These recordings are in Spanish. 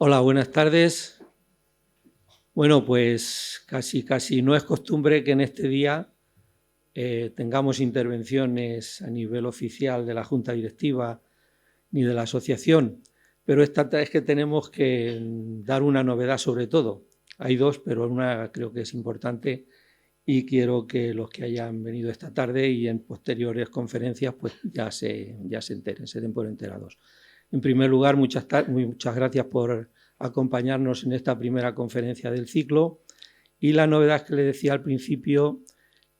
Hola, buenas tardes. Bueno, pues casi no es costumbre que en este día tengamos intervenciones a nivel oficial de la Junta Directiva ni de la asociación, pero esta es que tenemos que dar una novedad sobre todo. Hay dos, pero una creo que es importante y quiero que los que hayan venido esta tarde y en posteriores conferencias pues ya se enteren, se den por enterados. En primer lugar, muchas gracias por acompañarnos en esta primera conferencia del ciclo. Y la novedad que le decía al principio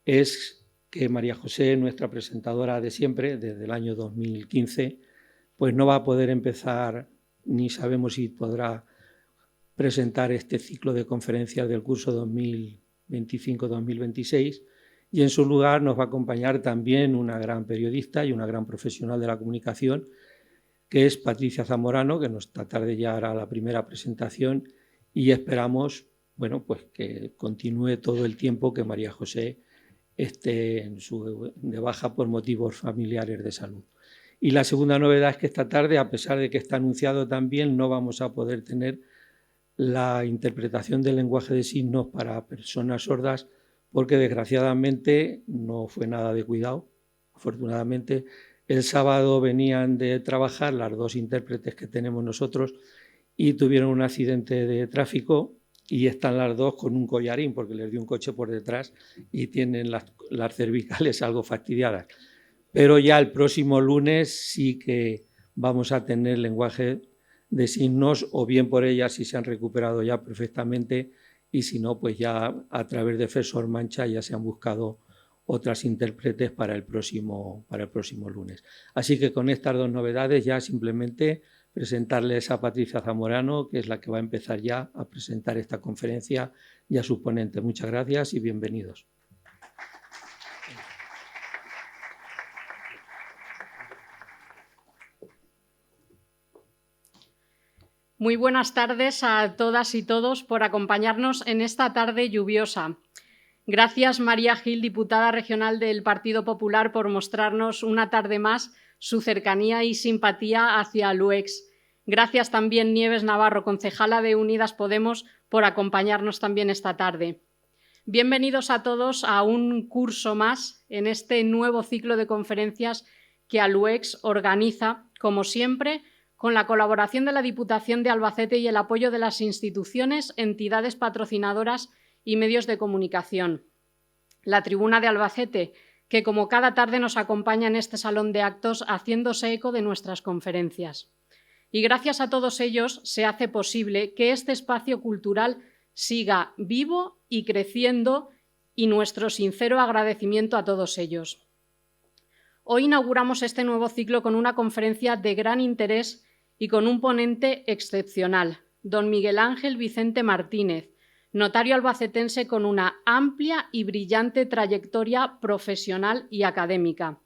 es que María José, nuestra presentadora de siempre, desde el año 2015, pues no va a poder empezar, ni sabemos si podrá presentar este ciclo de conferencias del curso 2025-2026, y en su lugar nos va a acompañar también una gran periodista y una gran profesional de la comunicación, que es Patricia Zamorano, que esta tarde ya hará la primera presentación, y esperamos, bueno, pues que continúe todo el tiempo que María José esté de baja por motivos familiares de salud. Y la segunda novedad es que esta tarde, a pesar de que está anunciado también, no vamos a poder tener la interpretación del lenguaje de signos para personas sordas, porque desgraciadamente no fue nada de cuidado. Afortunadamente, el sábado venían de trabajar las dos intérpretes que tenemos nosotros y tuvieron un accidente de tráfico y están las dos con un collarín porque les dio un coche por detrás y tienen las cervicales algo fastidiadas. Pero ya el próximo lunes sí que vamos a tener lenguaje de signos, o bien por ellas si se han recuperado ya perfectamente, y si no, pues ya a través de Fesor Mancha ya se han buscado otras intérpretes para el próximo lunes. Así que con estas dos novedades ya simplemente presentarles a Patricia Zamorano, que es la que va a empezar ya a presentar esta conferencia, y a su ponente. Muchas gracias y bienvenidos. Muy buenas tardes a todas y todos por acompañarnos en esta tarde lluviosa. Gracias, María Gil, diputada regional del Partido Popular, por mostrarnos una tarde más su cercanía y simpatía hacia LUEX. Gracias también, Nieves Navarro, concejala de Unidas Podemos, por acompañarnos también esta tarde. Bienvenidos a todos a un curso más en este nuevo ciclo de conferencias que LUEX organiza, como siempre, con la colaboración de la Diputación de Albacete y el apoyo de las instituciones, entidades patrocinadoras y medios de comunicación. La Tribuna de Albacete, que como cada tarde nos acompaña en este salón de actos haciéndose eco de nuestras conferencias. Y gracias a todos ellos se hace posible que este espacio cultural siga vivo y creciendo, y nuestro sincero agradecimiento a todos ellos. Hoy inauguramos este nuevo ciclo con una conferencia de gran interés y con un ponente excepcional, don Miguel Ángel Vicente Martínez, notario albacetense con una amplia y brillante trayectoria profesional y académica.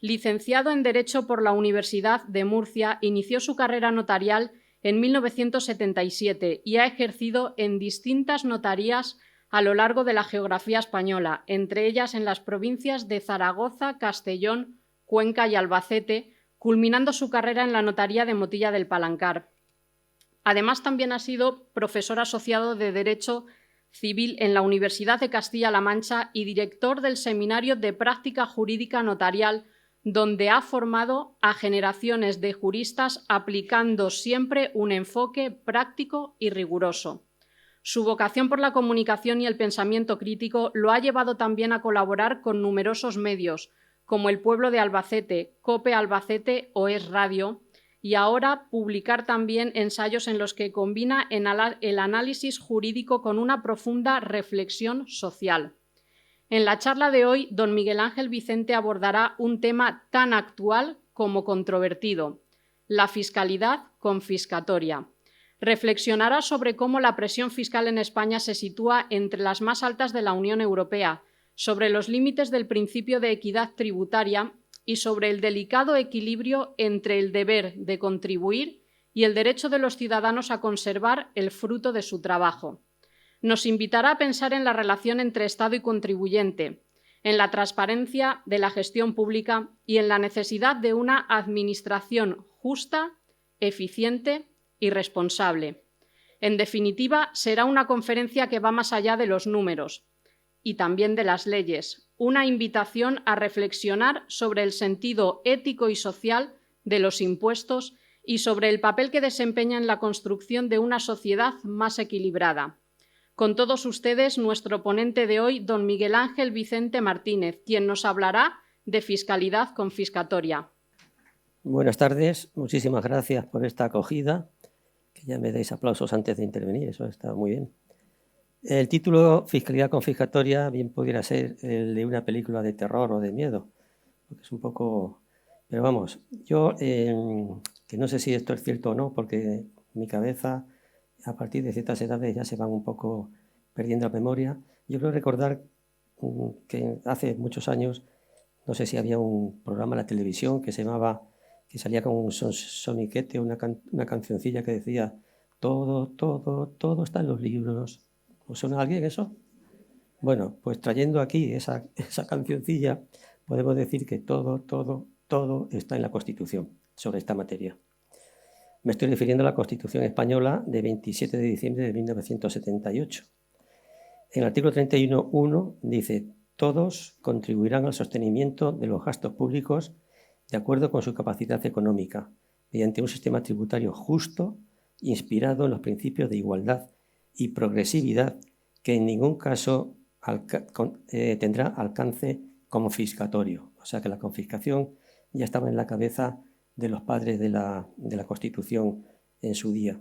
Licenciado en Derecho por la Universidad de Murcia, inició su carrera notarial en 1977 y ha ejercido en distintas notarías a lo largo de la geografía española, entre ellas en las provincias de Zaragoza, Castellón, Cuenca y Albacete, culminando su carrera en la notaría de Motilla del Palancar. Además, también ha sido profesor asociado de Derecho Civil en la Universidad de Castilla-La Mancha y director del Seminario de Práctica Jurídica Notarial, donde ha formado a generaciones de juristas aplicando siempre un enfoque práctico y riguroso. Su vocación por la comunicación y el pensamiento crítico lo ha llevado también a colaborar con numerosos medios, como El Pueblo de Albacete, COPE Albacete o Es Radio, y ahora publicar también ensayos en los que combina el análisis jurídico con una profunda reflexión social. En la charla de hoy, don Miguel Ángel Vicente abordará un tema tan actual como controvertido: la fiscalidad confiscatoria. Reflexionará sobre cómo la presión fiscal en España se sitúa entre las más altas de la Unión Europea, sobre los límites del principio de equidad tributaria y sobre el delicado equilibrio entre el deber de contribuir y el derecho de los ciudadanos a conservar el fruto de su trabajo. Nos invitará a pensar en la relación entre Estado y contribuyente, en la transparencia de la gestión pública y en la necesidad de una administración justa, eficiente y responsable. En definitiva, será una conferencia que va más allá de los números y también de las leyes, una invitación a reflexionar sobre el sentido ético y social de los impuestos y sobre el papel que desempeña en la construcción de una sociedad más equilibrada. Con todos ustedes, nuestro ponente de hoy, don Miguel Ángel Vicente Martínez, quien nos hablará de fiscalidad confiscatoria. Buenas tardes, muchísimas gracias por esta acogida, que ya me dais aplausos antes de intervenir, eso está muy bien. El título Fiscalidad confiscatoria bien pudiera ser el de una película de terror o de miedo, porque es un poco... Pero vamos, yo que no sé si esto es cierto o no, porque mi cabeza a partir de ciertas edades ya se van un poco perdiendo la memoria. Yo creo recordar que hace muchos años, no sé si había un programa en la televisión que se llamaba, que salía con un soniquete, una cancioncilla que decía todo está en los libros. ¿Os suena a alguien eso? Bueno, pues trayendo aquí esa cancioncilla, podemos decir que todo está en la Constitución sobre esta materia. Me estoy refiriendo a la Constitución española de 27 de diciembre de 1978. En el artículo 31.1 dice: todos contribuirán al sostenimiento de los gastos públicos de acuerdo con su capacidad económica, mediante un sistema tributario justo, inspirado en los principios de igualdad y progresividad, que en ningún caso tendrá alcance confiscatorio. O sea que la confiscación ya estaba en la cabeza de los padres de la Constitución en su día.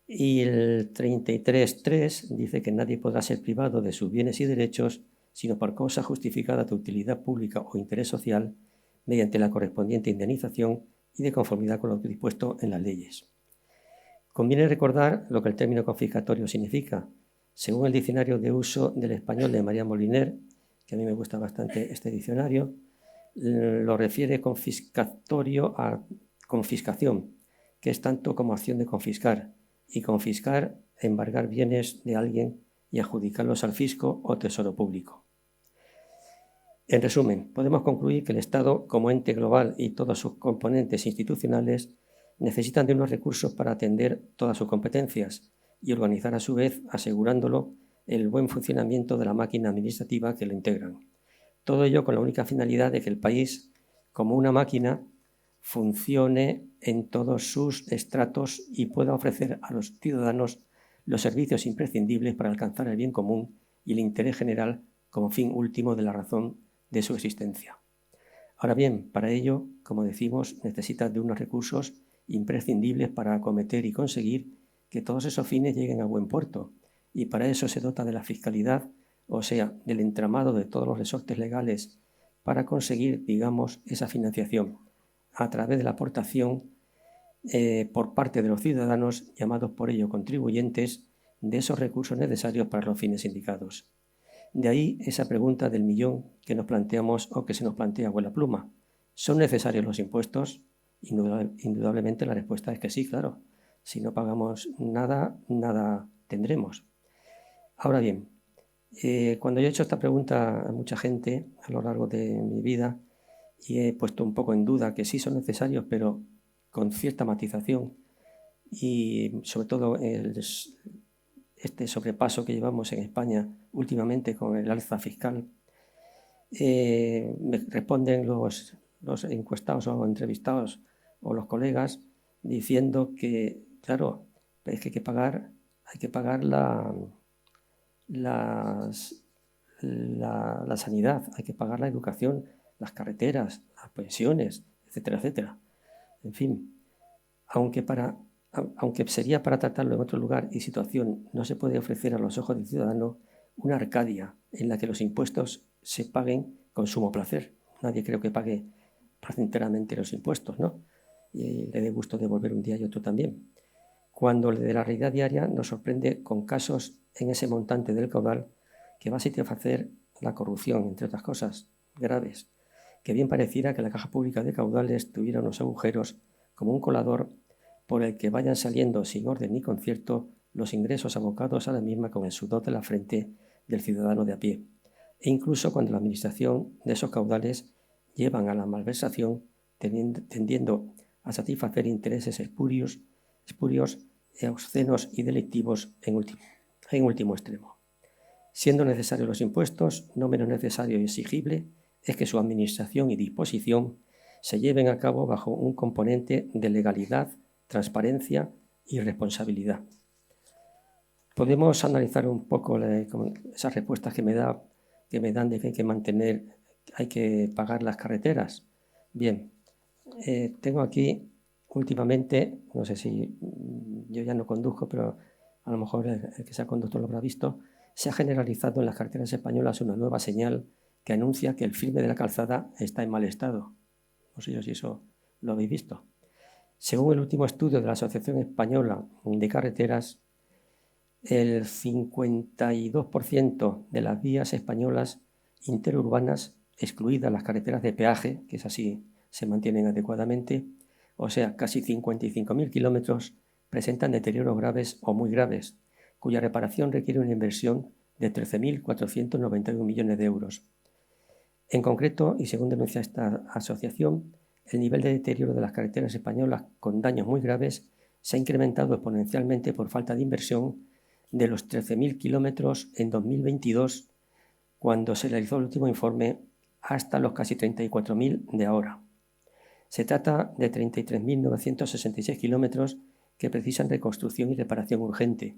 Y el 33.3 dice que nadie podrá ser privado de sus bienes y derechos, sino por causa justificada de utilidad pública o interés social, mediante la correspondiente indemnización y de conformidad con lo dispuesto en las leyes. Conviene recordar lo que el término confiscatorio significa. Según el diccionario de uso del español de María Moliner, que a mí me gusta bastante este diccionario, lo refiere confiscatorio a confiscación, que es tanto como acción de confiscar, y confiscar, embargar bienes de alguien y adjudicarlos al fisco o tesoro público. En resumen, podemos concluir que el Estado, como ente global y todos sus componentes institucionales, necesitan de unos recursos para atender todas sus competencias y organizar a su vez, asegurándolo, el buen funcionamiento de la máquina administrativa que lo integran. Todo ello con la única finalidad de que el país, como una máquina, funcione en todos sus estratos y pueda ofrecer a los ciudadanos los servicios imprescindibles para alcanzar el bien común y el interés general como fin último de la razón de su existencia. Ahora bien, para ello, como decimos, necesita de unos recursos imprescindibles para acometer y conseguir que todos esos fines lleguen a buen puerto, y para eso se dota de la fiscalidad, o sea, del entramado de todos los resortes legales para conseguir, digamos, esa financiación a través de la aportación por parte de los ciudadanos, llamados por ello contribuyentes, de esos recursos necesarios para los fines indicados. De ahí esa pregunta del millón que nos planteamos o que se nos plantea con la pluma. ¿Son necesarios los impuestos? Indudablemente la respuesta es que sí, claro. Si no pagamos nada, nada tendremos. Ahora bien, cuando yo he hecho esta pregunta a mucha gente a lo largo de mi vida y he puesto un poco en duda que sí son necesarios, pero con cierta matización, y sobre todo este sobrepaso que llevamos en España últimamente con el alza fiscal, me responden los encuestados o entrevistados o los colegas diciendo que, claro, es que hay que pagar la sanidad, hay que pagar la educación, las carreteras, las pensiones, etcétera, etcétera. En fin, aunque sería para tratarlo en otro lugar y situación, no se puede ofrecer a los ojos del ciudadano una Arcadia en la que los impuestos se paguen con sumo placer. Nadie creo que pague placenteramente los impuestos, ¿no? Y le dé gusto devolver un día y otro también. Cuando de la realidad diaria nos sorprende con casos en ese montante del caudal que va a satisfacer la corrupción, entre otras cosas graves, que bien pareciera que la caja pública de caudales tuviera unos agujeros como un colador por el que vayan saliendo sin orden ni concierto los ingresos abocados a la misma con el sudor de la frente del ciudadano de a pie, e incluso cuando la administración de esos caudales llevan a la malversación tendiendo a satisfacer intereses espurios espurios, obscenos y delictivos en último extremo. Siendo necesarios los impuestos, no menos necesario y exigible es que su administración y disposición se lleven a cabo bajo un componente de legalidad, transparencia y responsabilidad. Podemos analizar un poco esas respuestas que me dan de que hay que mantener, hay que pagar las carreteras. Bien, tengo aquí últimamente, no sé si yo ya no conduzco, pero a lo mejor el que sea conductor lo habrá visto, se ha generalizado en las carreteras españolas una nueva señal que anuncia que el firme de la calzada está en mal estado. No sé yo si eso lo habéis visto. Según el último estudio de la Asociación Española de Carreteras, el 52% de las vías españolas interurbanas, excluidas las carreteras de peaje, que es así, se mantienen adecuadamente, o sea, casi 55.000 kilómetros, presentan deterioros graves o muy graves, cuya reparación requiere una inversión de 13.491 millones de euros. En concreto, y según denuncia esta asociación, el nivel de deterioro de las carreteras españolas con daños muy graves se ha incrementado exponencialmente por falta de inversión de los 13.000 kilómetros en 2022, cuando se realizó el último informe, hasta los casi 34.000 de ahora. Se trata de 33.966 kilómetros que precisan reconstrucción y reparación urgente,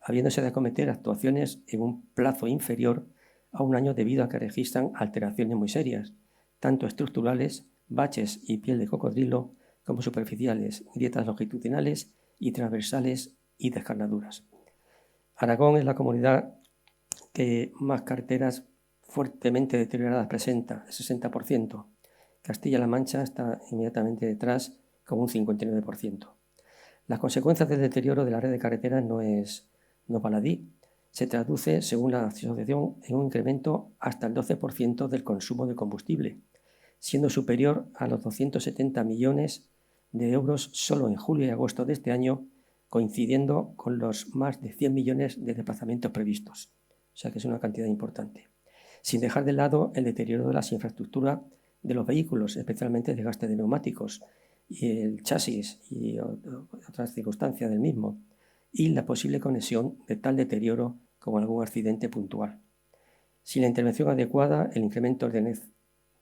habiéndose de acometer actuaciones en un plazo inferior a un año debido a que registran alteraciones muy serias, tanto estructurales, baches y piel de cocodrilo, como superficiales, grietas longitudinales y transversales y descarnaduras. Aragón es la comunidad que más carreteras fuertemente deterioradas presenta, el 60%. Castilla-La Mancha está inmediatamente detrás con un 59%. Las consecuencias del deterioro de la red de carreteras no baladí. Se traduce, según la asociación, en un incremento hasta el 12% del consumo de combustible, siendo superior a los 270 millones de euros solo en julio y agosto de este año, coincidiendo con los más de 100 millones de desplazamientos previstos. O sea que es una cantidad importante. Sin dejar de lado el deterioro de las infraestructuras de los vehículos, especialmente el desgaste de neumáticos y el chasis y otras circunstancias del mismo, y la posible conexión de tal deterioro con algún accidente puntual. Sin la intervención adecuada, el incremento de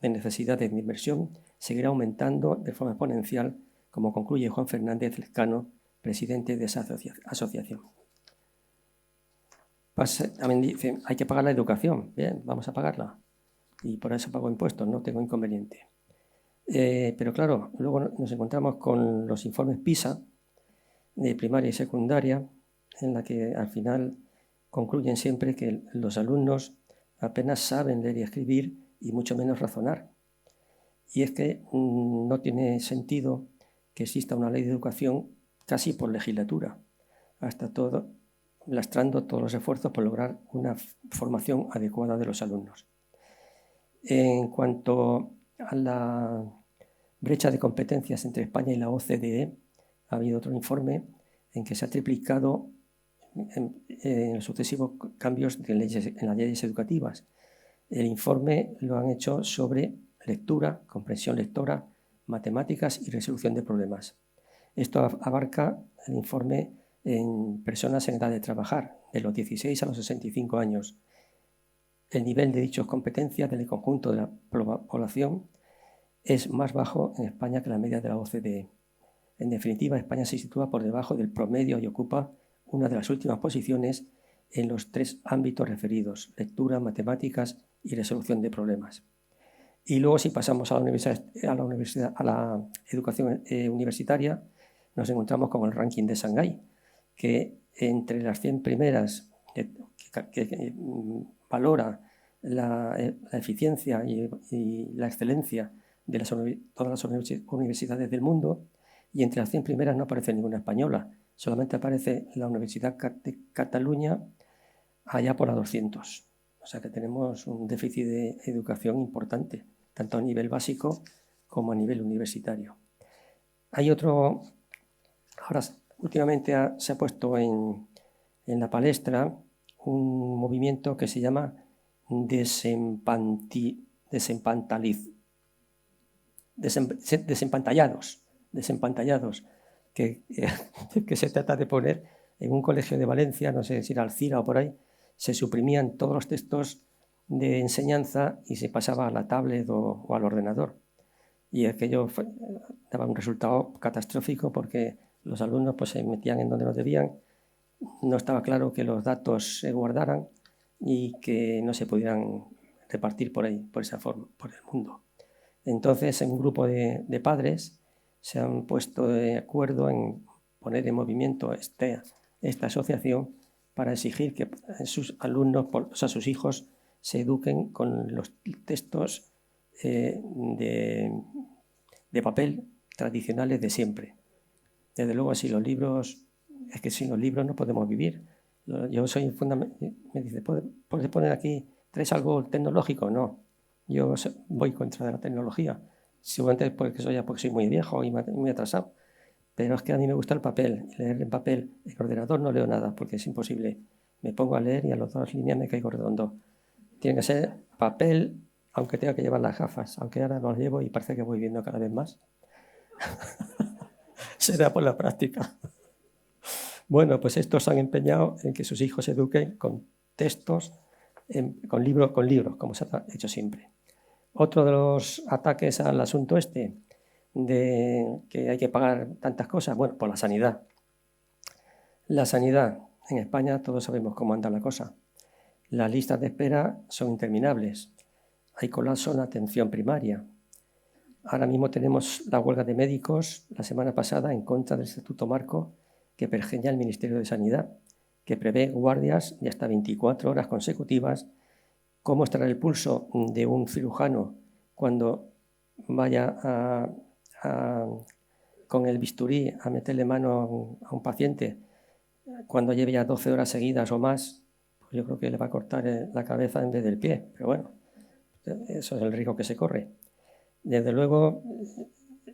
necesidades de inversión seguirá aumentando de forma exponencial, como concluye Juan Fernández Lezcano, presidente de esa asociación. También dice, hay que pagar la educación. Bien, vamos a pagarla. Y por eso pago impuestos, no tengo inconveniente. Pero claro, luego nos encontramos con los informes PISA de primaria y secundaria, en la que al final concluyen siempre que los alumnos apenas saben leer y escribir y mucho menos razonar. Y es que no tiene sentido que exista una ley de educación casi por legislatura, lastrando todos los esfuerzos por lograr una formación adecuada de los alumnos. En cuanto a la brecha de competencias entre España y la OCDE, ha habido otro informe en que se ha triplicado en los sucesivos cambios en las leyes educativas. El informe lo han hecho sobre lectura, comprensión lectora, matemáticas y resolución de problemas. Esto abarca el informe en personas en edad de trabajar, de los 16 a los 65 años. El nivel de dichas competencias del conjunto de la población es más bajo en España que la media de la OCDE. En definitiva, España se sitúa por debajo del promedio y ocupa una de las últimas posiciones en los tres ámbitos referidos: lectura, matemáticas y resolución de problemas. Y luego, si pasamos a la educación universitaria, nos encontramos con el ranking de Shanghái, que entre las 100 primeras que valora la eficiencia y la excelencia de todas las universidades del mundo, y entre las 100 primeras no aparece ninguna española, solamente aparece la Universidad de Cataluña allá por la 200. O sea que tenemos un déficit de educación importante, tanto a nivel básico como a nivel universitario. Hay otro, ahora últimamente se ha puesto en la palestra un movimiento que se llama desempantallados, que se trata de poner en un colegio de Valencia, no sé si era Alcira o por ahí, se suprimían todos los textos de enseñanza y se pasaba a la tablet o al ordenador. Y aquello daba un resultado catastrófico porque los alumnos pues, se metían en donde no debían, no estaba claro que los datos se guardaran y que no se pudieran repartir por ahí, por esa forma, por el mundo. Entonces, un grupo de padres se han puesto de acuerdo en poner en movimiento esta asociación para exigir que sus alumnos, o sea, sus hijos, se eduquen con los textos de papel tradicionales de siempre. Desde luego, si los libros, es que sin los libros no podemos vivir. Yo soy fundamental. Me dice, ¿puedes poner aquí, traes algo tecnológico? No, yo voy contra la tecnología. Seguramente porque soy muy viejo y muy atrasado. Pero es que a mí me gusta el papel, leer en papel. En ordenador no leo nada porque es imposible. Me pongo a leer y a las 2 líneas me caigo redondo. Tiene que ser papel, aunque tenga que llevar las gafas, aunque ahora no las llevo y parece que voy viendo cada vez más. Será por la práctica. Bueno, pues estos se han empeñado en que sus hijos se eduquen con textos, con libros, como se ha hecho siempre. Otro de los ataques al asunto de que hay que pagar tantas cosas, bueno, por la sanidad. La sanidad, en España todos sabemos cómo anda la cosa. Las listas de espera son interminables. Hay colapso en la atención primaria. Ahora mismo tenemos la huelga de médicos la semana pasada en contra del Estatuto Marco que pergeña el Ministerio de Sanidad, que prevé guardias de hasta 24 horas consecutivas. ¿Cómo estará el pulso de un cirujano cuando vaya con el bisturí a meterle mano a un paciente cuando lleve ya 12 horas seguidas o más? Pues yo creo que le va a cortar la cabeza en vez del pie, pero bueno, eso es el riesgo que se corre. Desde luego,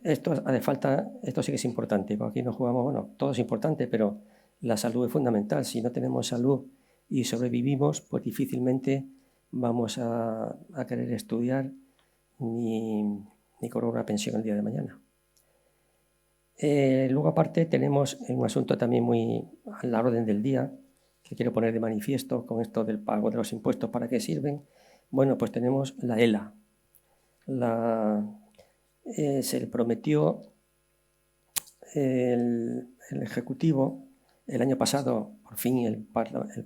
esto sí que es importante, porque aquí no jugamos, bueno, todo es importante, pero la salud es fundamental. Si no tenemos salud y sobrevivimos, pues difícilmente vamos a querer estudiar ni cobrar una pensión el día de mañana. Luego, aparte, tenemos un asunto también muy a la orden del día, que quiero poner de manifiesto con esto del pago de los impuestos. ¿Para qué sirven? Bueno, pues tenemos la ELA. Se le prometió el Ejecutivo el año pasado, por fin el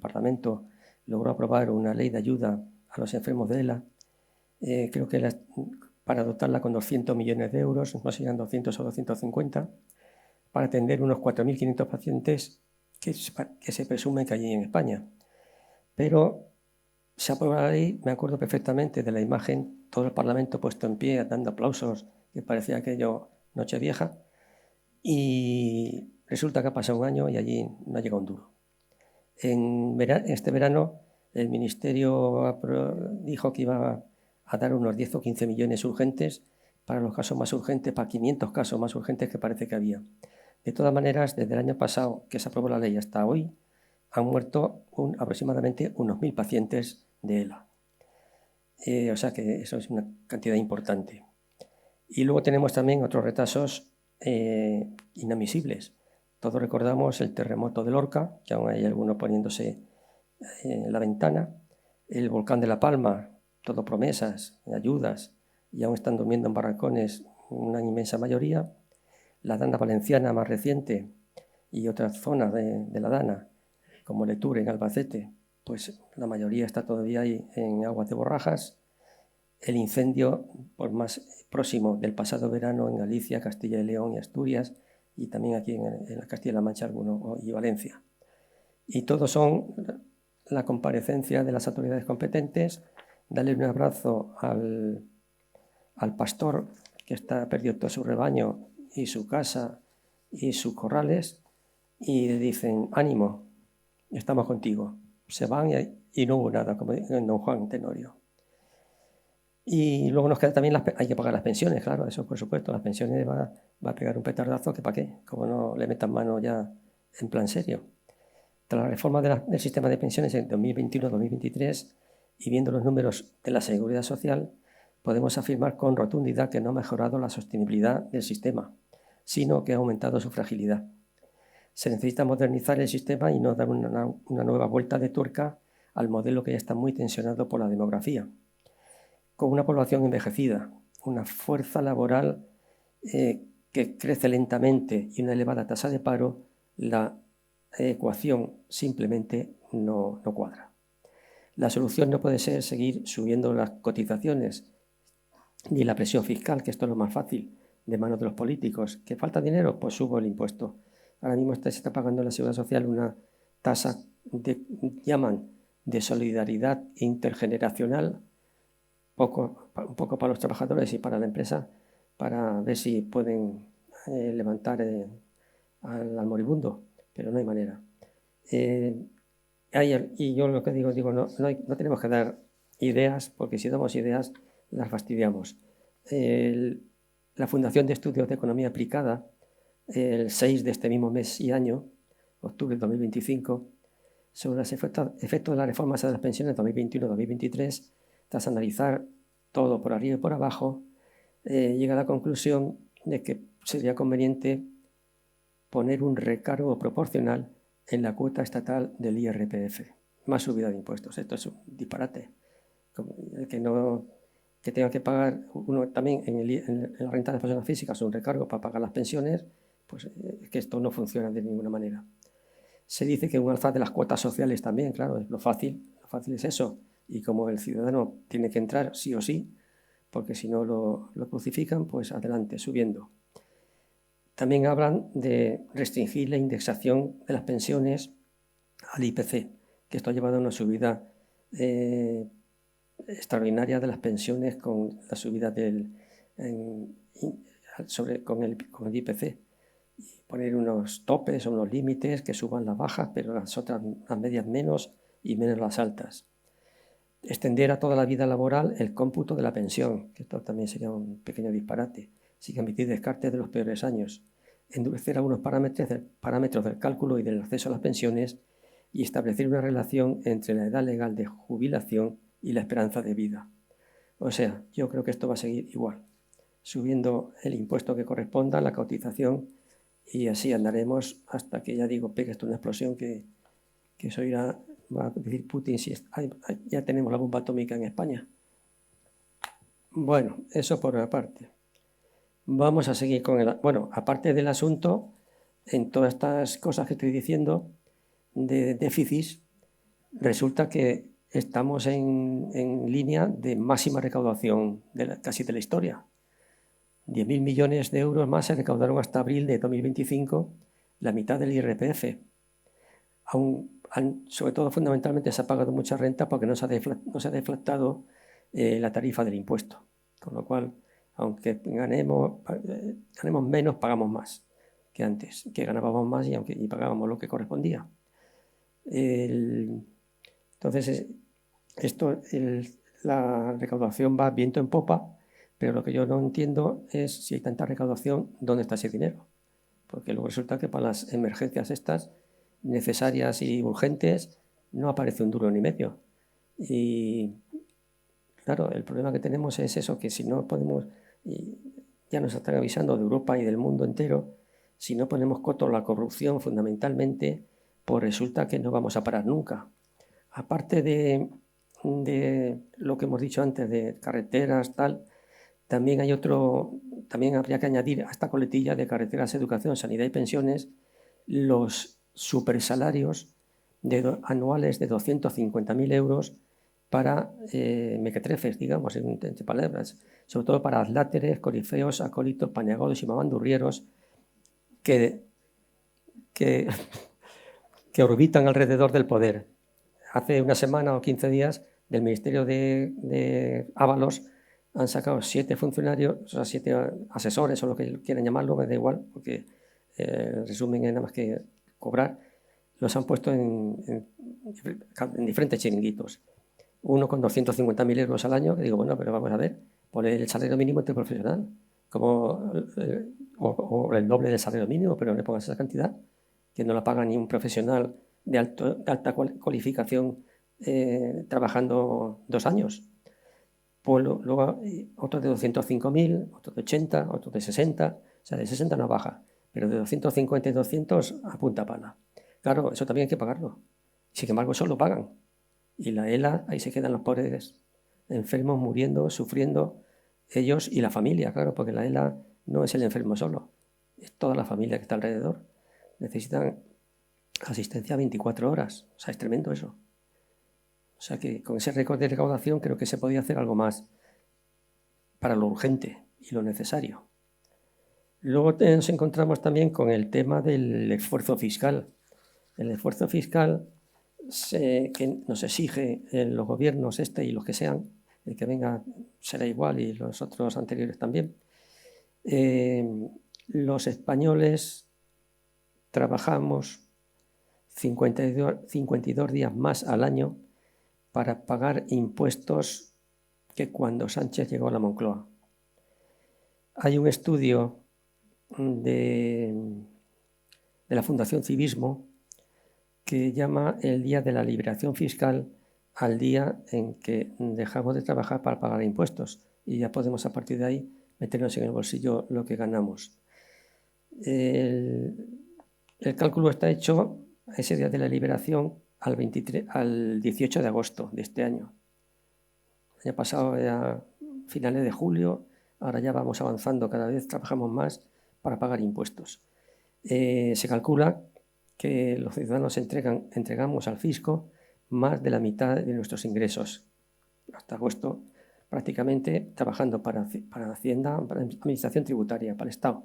Parlamento logró aprobar una ley de ayuda a los enfermos de ELA. Creo que para dotarla con 200 millones de euros, no sé si eran 200 o 250, para atender unos 4.500 pacientes que se presume que hay en España. Pero se aprobó la ley, me acuerdo perfectamente de la imagen, todo el Parlamento puesto en pie, dando aplausos, que parecía aquello Nochevieja, y resulta que ha pasado un año y allí no ha llegado un duro. Este verano el Ministerio dijo que iba a dar unos 10 o 15 millones urgentes para los casos más urgentes, para 500 casos más urgentes que parece que había. De todas maneras, desde el año pasado que se aprobó la ley hasta hoy, han muerto aproximadamente unos 1.000 pacientes de ELA. O sea que eso es una cantidad importante. Y luego tenemos también otros retrasos inadmisibles. Todos recordamos el terremoto de Lorca, que aún hay algunos poniéndose en la ventana, el volcán de La Palma, todo promesas, ayudas, y aún están durmiendo en barracones una inmensa mayoría. La Dana Valenciana más reciente y otras zonas de la Dana, como Leture en Albacete, pues la mayoría está todavía ahí en aguas de borrajas. El incendio por más próximo del pasado verano en Galicia, Castilla y León y Asturias, y también aquí en la Castilla-La Mancha y Valencia. Y todos son la comparecencia de las autoridades competentes, darle un abrazo al pastor que está perdido todo su rebaño y su casa y sus corrales, y le dicen, ánimo, estamos contigo. Se van y no hubo nada, como dice don Juan Tenorio. Y luego nos queda también, hay que pagar las pensiones, claro, eso por supuesto, las pensiones va a pegar un petardazo que para qué, como no le metan mano ya en plan serio. Tras la reforma del sistema de pensiones en 2021-2023 y viendo los números de la Seguridad Social, podemos afirmar con rotundidad que no ha mejorado la sostenibilidad del sistema. sino que ha aumentado su fragilidad. Se necesita modernizar el sistema y no dar una nueva vuelta de tuerca al modelo que ya está muy tensionado por la demografía. Con una población envejecida, una fuerza laboral que crece lentamente y una elevada tasa de paro, la ecuación simplemente no cuadra. La solución no puede ser seguir subiendo las cotizaciones ni la presión fiscal, que esto es lo más fácil, de manos de los políticos. ¿Que falta dinero? Pues subo el impuesto. Ahora mismo se está pagando en la Seguridad Social una tasa, llaman de solidaridad intergeneracional, un poco para los trabajadores y para la empresa, para ver si pueden levantar al moribundo, pero no hay manera. Y yo lo que digo no tenemos que dar ideas, porque si damos ideas las fastidiamos. La Fundación de Estudios de Economía Aplicada, el 6 de este mismo mes y año, octubre de 2025, sobre los efectos de las reformas de las pensiones 2021-2023, tras analizar todo por arriba y por abajo, llega a la conclusión de que sería conveniente poner un recargo proporcional en la cuota estatal del IRPF, más subida de impuestos. Esto es un disparate. Que tenga que pagar uno también en la renta de las personas físicas un recargo para pagar las pensiones, pues que esto no funciona de ninguna manera. Se dice que un alza de las cuotas sociales también, claro, lo fácil es eso. Y como el ciudadano tiene que entrar sí o sí, porque si no lo crucifican, pues adelante, subiendo. También hablan de restringir la indexación de las pensiones al IPC, que esto ha llevado a una subida extraordinaria de las pensiones con la subida con el IPC. Y poner unos topes o unos límites que suban las bajas, pero las medias menos y menos las altas. Extender a toda la vida laboral el cómputo de la pensión, que esto también sería un pequeño disparate, sin admitir descartes de los peores años. Endurecer algunos parámetros del cálculo y del acceso a las pensiones y establecer una relación entre la edad legal de jubilación y la esperanza de vida. O sea, yo creo que esto va a seguir igual, subiendo el impuesto que corresponda a la cotización, y así andaremos hasta que, ya digo, pegue esto una explosión que eso irá, va a decir Putin, si ya tenemos la bomba atómica en España. Bueno, eso por una parte. Vamos a seguir con aparte del asunto, en todas estas cosas que estoy diciendo de déficits, resulta que estamos en línea de máxima recaudación casi de la historia. 10.000 millones de euros más se recaudaron hasta abril de 2025, la mitad del IRPF. Sobre todo, fundamentalmente, se ha pagado mucha renta porque no se ha deflactado la tarifa del impuesto. Con lo cual, aunque ganemos menos, pagamos más que antes, que ganábamos más y pagábamos lo que correspondía. Entonces, la recaudación va viento en popa, pero lo que yo no entiendo es, si hay tanta recaudación, ¿dónde está ese dinero? Porque luego resulta que para las emergencias estas necesarias y urgentes no aparece un duro ni medio. Y claro, el problema que tenemos es eso, que si no podemos, y ya nos están avisando de Europa y del mundo entero, si no ponemos coto a la corrupción fundamentalmente, pues resulta que no vamos a parar nunca. Aparte de lo que hemos dicho antes de carreteras, tal, también habría que añadir a esta coletilla de carreteras, educación, sanidad y pensiones los supersalarios anuales de 250.000 euros para mequetrefes, digamos, entre palabras, sobre todo para atláteres, corifeos, acólitos, paniagodos y mamandurrieros que orbitan alrededor del poder. Hace una semana o 15 días, del Ministerio de Ábalos han sacado 7 funcionarios, o sea, 7 asesores, o lo que quieran llamarlo, me da igual, porque el resumen es nada más que cobrar. Los han puesto en diferentes chiringuitos. Uno con 250.000 euros al año, que digo, bueno, pero vamos a ver, por el salario mínimo interprofesional, o el doble del salario mínimo, pero no le pongas esa cantidad, que no la paga ni un profesional de alta cualificación trabajando 2 años. Pues luego otros de 205.000, otros de 80, otros de 60, O sea, de 60 no baja, pero de 250 y 200 a punta pala. Claro, eso también hay que pagarlo. Sin embargo, eso lo pagan. Y la ELA, ahí se quedan los pobres enfermos muriendo, sufriendo, ellos y la familia, claro, porque la ELA no es el enfermo solo, es toda la familia que está alrededor. Necesitan asistencia 24 horas. O sea, es tremendo eso. O sea que con ese récord de recaudación creo que se podía hacer algo más para lo urgente y lo necesario. Luego nos encontramos también con el tema del esfuerzo fiscal. El esfuerzo fiscal que nos exige los gobiernos y los que sean, el que venga será igual y los otros anteriores también. Los españoles trabajamos 52 días más al año para pagar impuestos que cuando Sánchez llegó a la Moncloa. Hay un estudio de la Fundación Civismo que llama el Día de la Liberación Fiscal al día en que dejamos de trabajar para pagar impuestos y ya podemos a partir de ahí meternos en el bolsillo lo que ganamos. El cálculo está hecho ese día de la liberación al 18 de agosto de este año. Ya pasado a finales de julio, ahora ya vamos avanzando, cada vez trabajamos más para pagar impuestos. Se calcula que los ciudadanos entregamos al fisco más de la mitad de nuestros ingresos. Hasta agosto, prácticamente trabajando para Hacienda, para Administración Tributaria, para el Estado.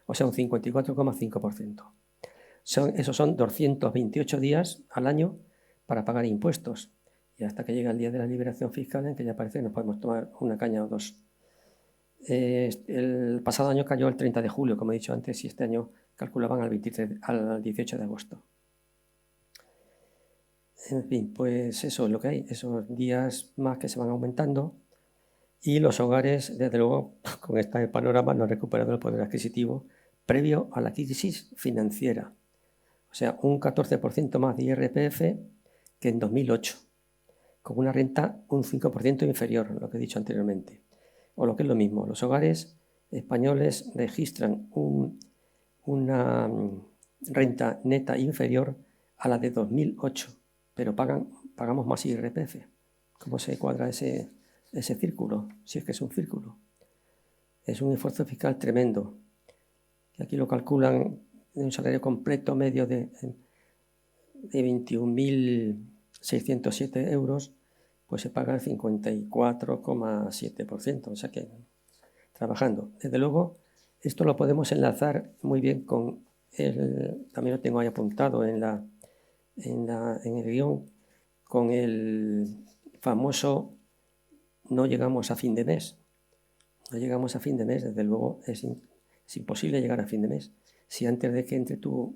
O sea, un 54,5%. Esos son 228 días al año para pagar impuestos. Y hasta que llega el día de la liberación fiscal, en que ya parece que nos podemos tomar una caña o dos. El pasado año cayó el 30 de julio, como he dicho antes, y este año calculaban al 18 de agosto. En fin, pues eso es lo que hay, esos días más que se van aumentando y los hogares, desde luego, con este panorama no han recuperado el poder adquisitivo previo a la crisis financiera. O sea, un 14% más de IRPF que en 2008, con una renta un 5% inferior, lo que he dicho anteriormente. O lo que es lo mismo, los hogares españoles registran una renta neta inferior a la de 2008, pero pagamos más IRPF. ¿Cómo se cuadra ese círculo? Si es que es un círculo. Es un esfuerzo fiscal tremendo. Y aquí lo calculan en un salario completo medio de 21.607 euros, pues se paga el 54,7%. O sea que trabajando. Desde luego, esto lo podemos enlazar muy bien con también lo tengo ahí apuntado en el guión, con el famoso no llegamos a fin de mes. No llegamos a fin de mes, desde luego es imposible llegar a fin de mes. Si antes de que entre tus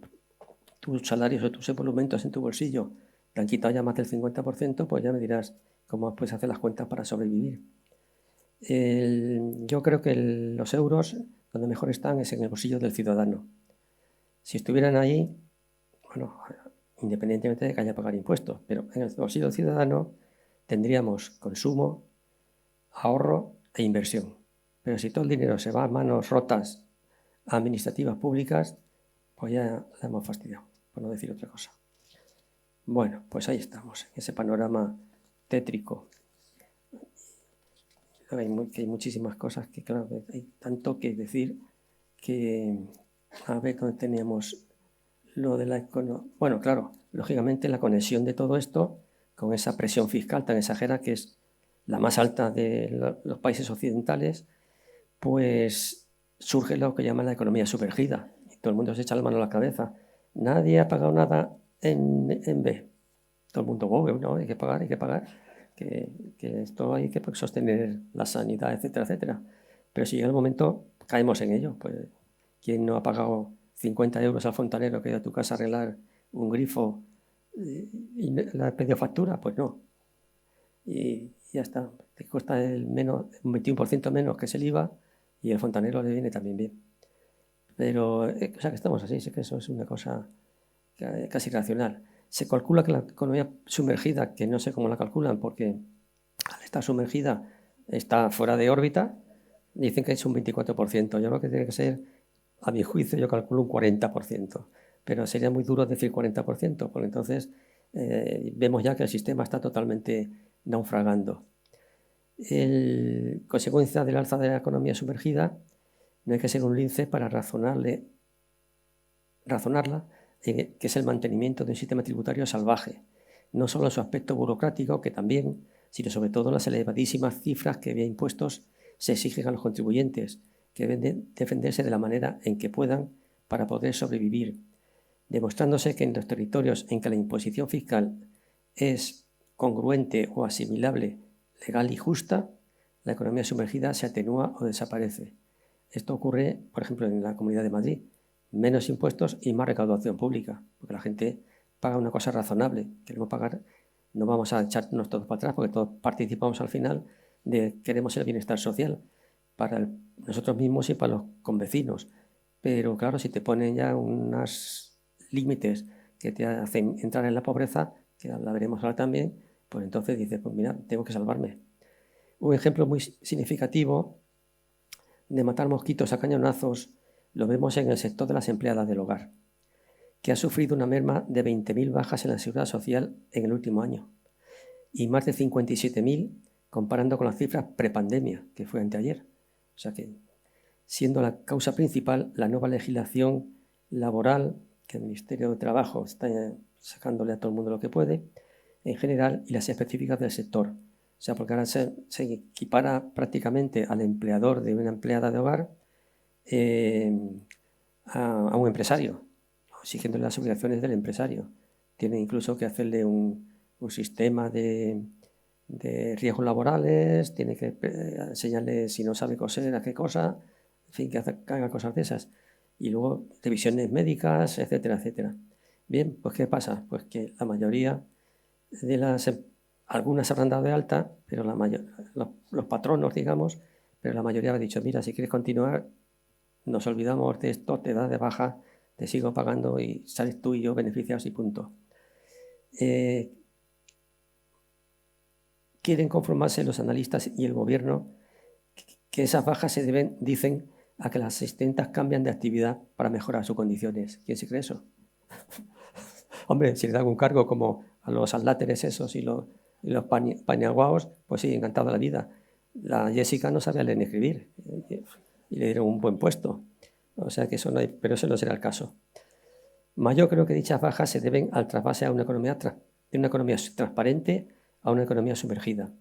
salarios o tus emolumentos en tu bolsillo te han quitado ya más del 50%, pues ya me dirás cómo puedes hacer las cuentas para sobrevivir. Yo creo que los euros donde mejor están es en el bolsillo del ciudadano. Si estuvieran ahí, bueno, independientemente de que haya que pagar impuestos, pero en el bolsillo del ciudadano tendríamos consumo, ahorro e inversión. Pero si todo el dinero se va a manos rotas administrativas públicas, pues ya la hemos fastidiado, por no decir otra cosa. Bueno, pues ahí estamos, en ese panorama tétrico. Hay muchísimas cosas que, claro, hay tanto que decir que, a ver, ¿dónde teníamos lo de la economía? Bueno, claro, lógicamente la conexión de todo esto con esa presión fiscal tan exagerada que es la más alta de los países occidentales, pues surge lo que llaman la economía sumergida. Y todo el mundo se echa la mano a la cabeza. Nadie ha pagado nada en B. Todo el mundo, no, hay que pagar, que esto hay que sostener la sanidad, etcétera, etcétera. Pero si llega el momento, caemos en ello. Pues, ¿quién no ha pagado 50 euros al fontanero que ha ido a tu casa a arreglar un grifo y le ha pedido factura? Pues no. Y ya está. Te cuesta un 21% menos que es el IVA y el fontanero le viene también bien. Pero, o sea, que estamos así, sé que eso es una cosa casi racional. Se calcula que la economía sumergida, que no sé cómo la calculan, porque al estar sumergida está fuera de órbita, dicen que es un 24%. Yo creo que tiene que ser a mi juicio yo calculo un 40%, pero sería muy duro decir 40%, porque entonces vemos ya que el sistema está totalmente naufragando. Consecuencia del alza de la economía sumergida, no hay que ser un lince para razonarla, que es el mantenimiento de un sistema tributario salvaje, no solo en su aspecto burocrático, que también, sino sobre todo las elevadísimas cifras que vía impuestos se exigen a los contribuyentes, que deben defenderse de la manera en que puedan para poder sobrevivir, demostrándose que en los territorios en que la imposición fiscal es congruente o asimilable, legal y justa, la economía sumergida se atenúa o desaparece. Esto ocurre, por ejemplo, en la Comunidad de Madrid. Menos impuestos y más recaudación pública, porque la gente paga una cosa razonable. Queremos pagar, no vamos a echarnos todos para atrás, porque todos participamos al final queremos el bienestar social para nosotros mismos y para los convecinos. Pero claro, si te ponen ya unos límites que te hacen entrar en la pobreza, que la veremos ahora también, pues entonces dices, pues mira, tengo que salvarme. Un ejemplo muy significativo de matar mosquitos a cañonazos lo vemos en el sector de las empleadas del hogar, que ha sufrido una merma de 20.000 bajas en la seguridad social en el último año y más de 57.000 comparando con las cifras prepandemia, que fue anteayer. O sea que, siendo la causa principal la nueva legislación laboral que el Ministerio de Trabajo está sacándole a todo el mundo lo que puede, en general, y las específicas del sector. O sea, porque ahora se equipara prácticamente al empleador de una empleada de hogar a un empresario, exigiendo las obligaciones del empresario. Tiene incluso que hacerle un sistema de riesgos laborales, tiene que enseñarle si no sabe coser a qué cosa, en fin, que haga cosas de esas. Y luego revisiones médicas, etcétera, etcétera. Bien, pues ¿qué pasa? Pues que la mayoría de algunas se habrán dado de alta, pero los patronos, digamos, pero la mayoría ha dicho, mira, si quieres continuar, nos olvidamos de esto, te das de baja, te sigo pagando y sales tú y yo beneficiados y punto. Quieren conformarse los analistas y el gobierno que esas bajas se deben, dicen, a que las asistentas cambian de actividad para mejorar sus condiciones. ¿Quién se cree eso? Hombre, si le dan un cargo como a los atláteres esos y los paniaguaos, pues sí, encantado de la vida. La Jessica no sabía leer ni escribir y le dieron un buen puesto. O sea que eso no hay, pero eso no será el caso. Más yo creo que dichas bajas se deben al trasvase a de una economía transparente a una economía sumergida,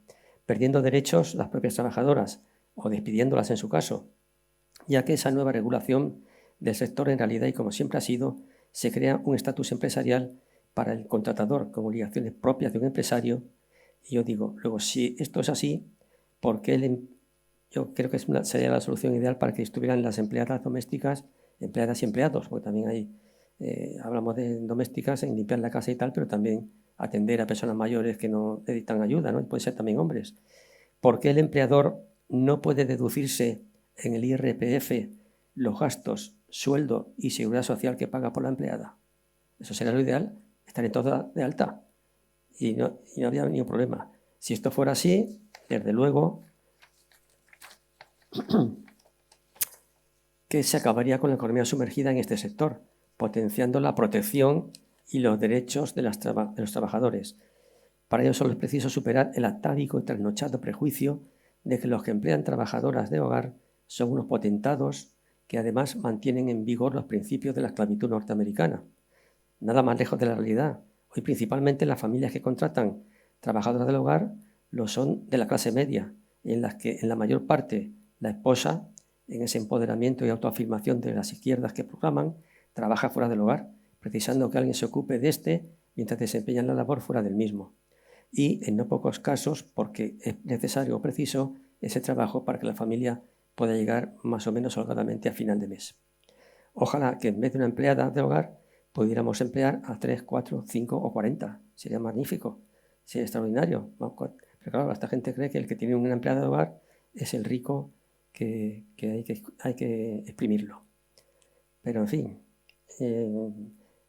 perdiendo derechos las propias trabajadoras o despidiéndolas en su caso, ya que esa nueva regulación del sector en realidad, y como siempre ha sido, se crea un estatus empresarial para el contratador con obligaciones propias de un empresario. Y yo digo, luego, si esto es así, ¿por qué yo creo que sería la solución ideal para que estuvieran las empleadas domésticas, empleadas y empleados, porque también hay, hablamos de domésticas en limpiar la casa y tal, pero también atender a personas mayores que no necesitan ayuda, ¿no? Y pueden ser también hombres. ¿Por qué el empleador no puede deducirse en el IRPF los gastos, sueldo y seguridad social que paga por la empleada? Eso sería lo ideal, estaría toda de alta y no habría ningún problema. Si esto fuera así, desde luego que se acabaría con la economía sumergida en este sector, potenciando la protección y los derechos de los trabajadores. Para ello solo es preciso superar el atávico y trasnochado prejuicio de que los que emplean trabajadoras de hogar son unos potentados que además mantienen en vigor los principios de la esclavitud norteamericana. Nada más lejos de la realidad. Hoy principalmente las familias que contratan trabajadoras del hogar lo son de la clase media, en las que en la mayor parte la esposa, en ese empoderamiento y autoafirmación de las izquierdas que proclaman, trabaja fuera del hogar, precisando que alguien se ocupe de este mientras desempeñan la labor fuera del mismo. Y en no pocos casos porque es necesario o preciso ese trabajo para que la familia pueda llegar más o menos holgadamente a final de mes. Ojalá que en vez de una empleada de hogar pudiéramos emplear a 3, 4, 5 o 40. Sería magnífico, sería extraordinario. Pero claro, esta gente cree que el que tiene una empleada de hogar es el rico que hay que exprimirlo. Pero en fin,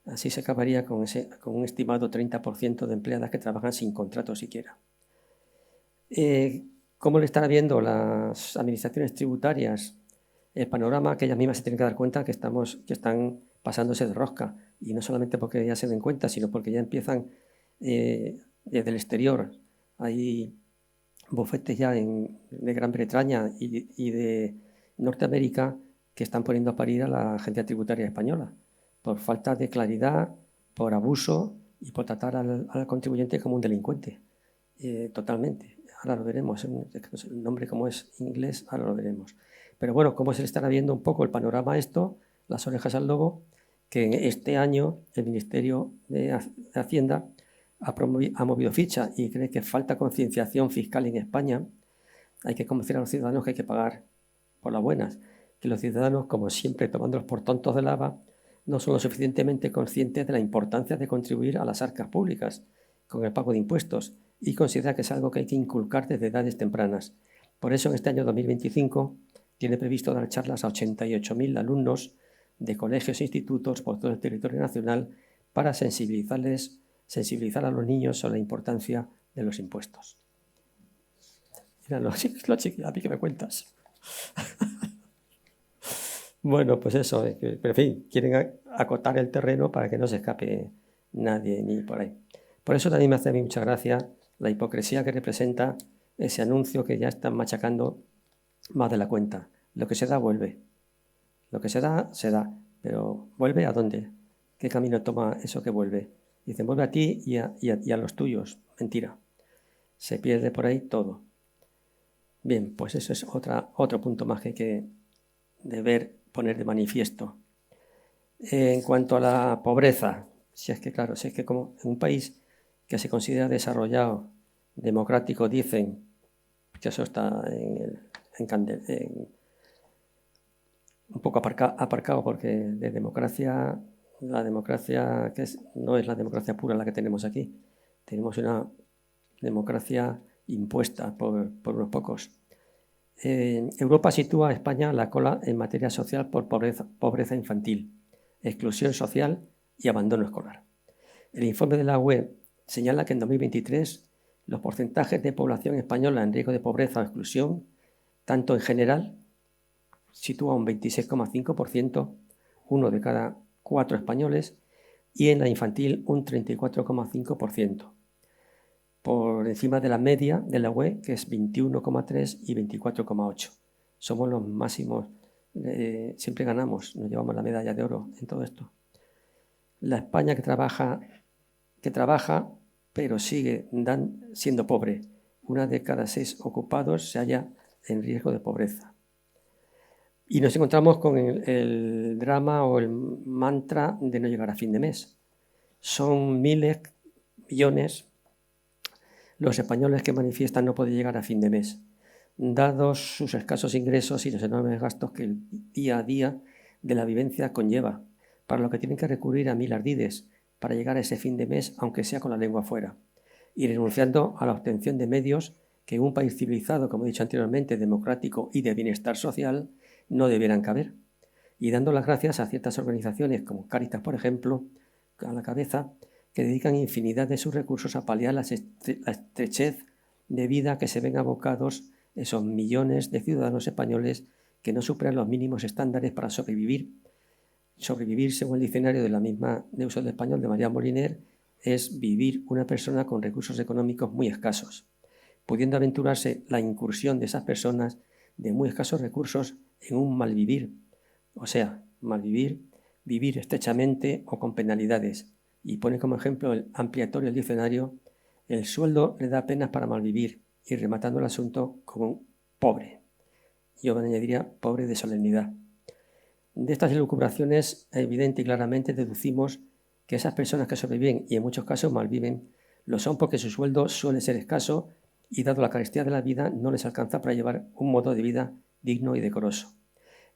así se acabaría con un estimado 30% de empleadas que trabajan sin contrato siquiera. ¿Cómo le están viendo las administraciones tributarias el panorama que ellas mismas se tienen que dar cuenta que están pasándose de rosca, y no solamente porque ya se den cuenta, sino porque ya empiezan desde el exterior. Hay bufetes ya de Gran Bretaña y de Norteamérica que están poniendo a parir a la agencia tributaria española por falta de claridad, por abuso y por tratar al contribuyente como un delincuente. Totalmente. Ahora lo veremos. El nombre, como es inglés, ahora lo veremos. Pero bueno, cómo se le estará viendo un poco el panorama a esto, las orejas al lobo, que este año el Ministerio de Hacienda ha movido ficha y cree que falta concienciación fiscal en España. Hay que convencer a los ciudadanos que hay que pagar por las buenas, que los ciudadanos, como siempre, tomándolos por tontos de lava, no son lo suficientemente conscientes de la importancia de contribuir a las arcas públicas con el pago de impuestos, y considera que es algo que hay que inculcar desde edades tempranas. Por eso en este año 2025 tiene previsto dar charlas a 88.000 alumnos de colegios e institutos por todo el territorio nacional para sensibilizar a los niños sobre la importancia de los impuestos. Mira, a mí que me cuentas. Bueno, pues eso, pero en fin, quieren acotar el terreno para que no se escape nadie ni por ahí. Por eso también me hace a mí mucha gracia la hipocresía que representa ese anuncio que ya están machacando más de la cuenta. Lo que se da, vuelve. Lo que se da, pero ¿vuelve a dónde? ¿Qué camino toma eso que vuelve? Dicen, vuelve a ti y a los tuyos. Mentira. Se pierde por ahí todo. Bien, pues eso es otro punto más que hay que poner de manifiesto. En cuanto a la pobreza, si es que como en un país que se considera desarrollado, democrático, dicen que eso está un poco aparcado, porque de democracia, la democracia no es la democracia pura la que tenemos aquí. Tenemos una democracia impuesta por unos pocos. Europa sitúa a España a la cola en materia social por pobreza infantil, exclusión social y abandono escolar. El informe de la UE señala que en 2023 los porcentajes de población española en riesgo de pobreza o exclusión, tanto en general, sitúa un 26,5%, 1 de cada 4 españoles, y en la infantil un 34,5%, por encima de la media de la UE, que es 21,3 y 24,8. Somos los máximos, siempre ganamos, nos llevamos la medalla de oro en todo esto. La España que trabaja, pero sigue siendo pobre. 1 de cada 6 ocupados se halla en riesgo de pobreza. Y nos encontramos con el drama o el mantra de no llegar a fin de mes. Son miles, millones, los españoles que manifiestan no poder llegar a fin de mes, dados sus escasos ingresos y los enormes gastos que el día a día de la vivencia conlleva, para lo que tienen que recurrir a mil ardides para llegar a ese fin de mes, aunque sea con la lengua fuera, y renunciando a la obtención de medios que en un país civilizado, como he dicho anteriormente, democrático y de bienestar social, no debieran caber, y dando las gracias a ciertas organizaciones como Cáritas, por ejemplo, a la cabeza, que dedican infinidad de sus recursos a paliar la estrechez de vida que se ven abocados esos millones de ciudadanos españoles que no superan los mínimos estándares para sobrevivir. Sobrevivir, según el diccionario de la misma de uso del español de María Moliner, es vivir una persona con recursos económicos muy escasos, pudiendo aventurarse la incursión de esas personas de muy escasos recursos en un malvivir, o sea, malvivir, vivir estrechamente o con penalidades. Y pone como ejemplo el ampliatorio del diccionario: el sueldo le da apenas para malvivir, y rematando el asunto como pobre. Yo añadiría pobre de solemnidad. De estas elucubraciones, evidente y claramente deducimos que esas personas que sobreviven y en muchos casos malviven, lo son porque su sueldo suele ser escaso y, dado la carestía de la vida, no les alcanza para llevar un modo de vida digno y decoroso.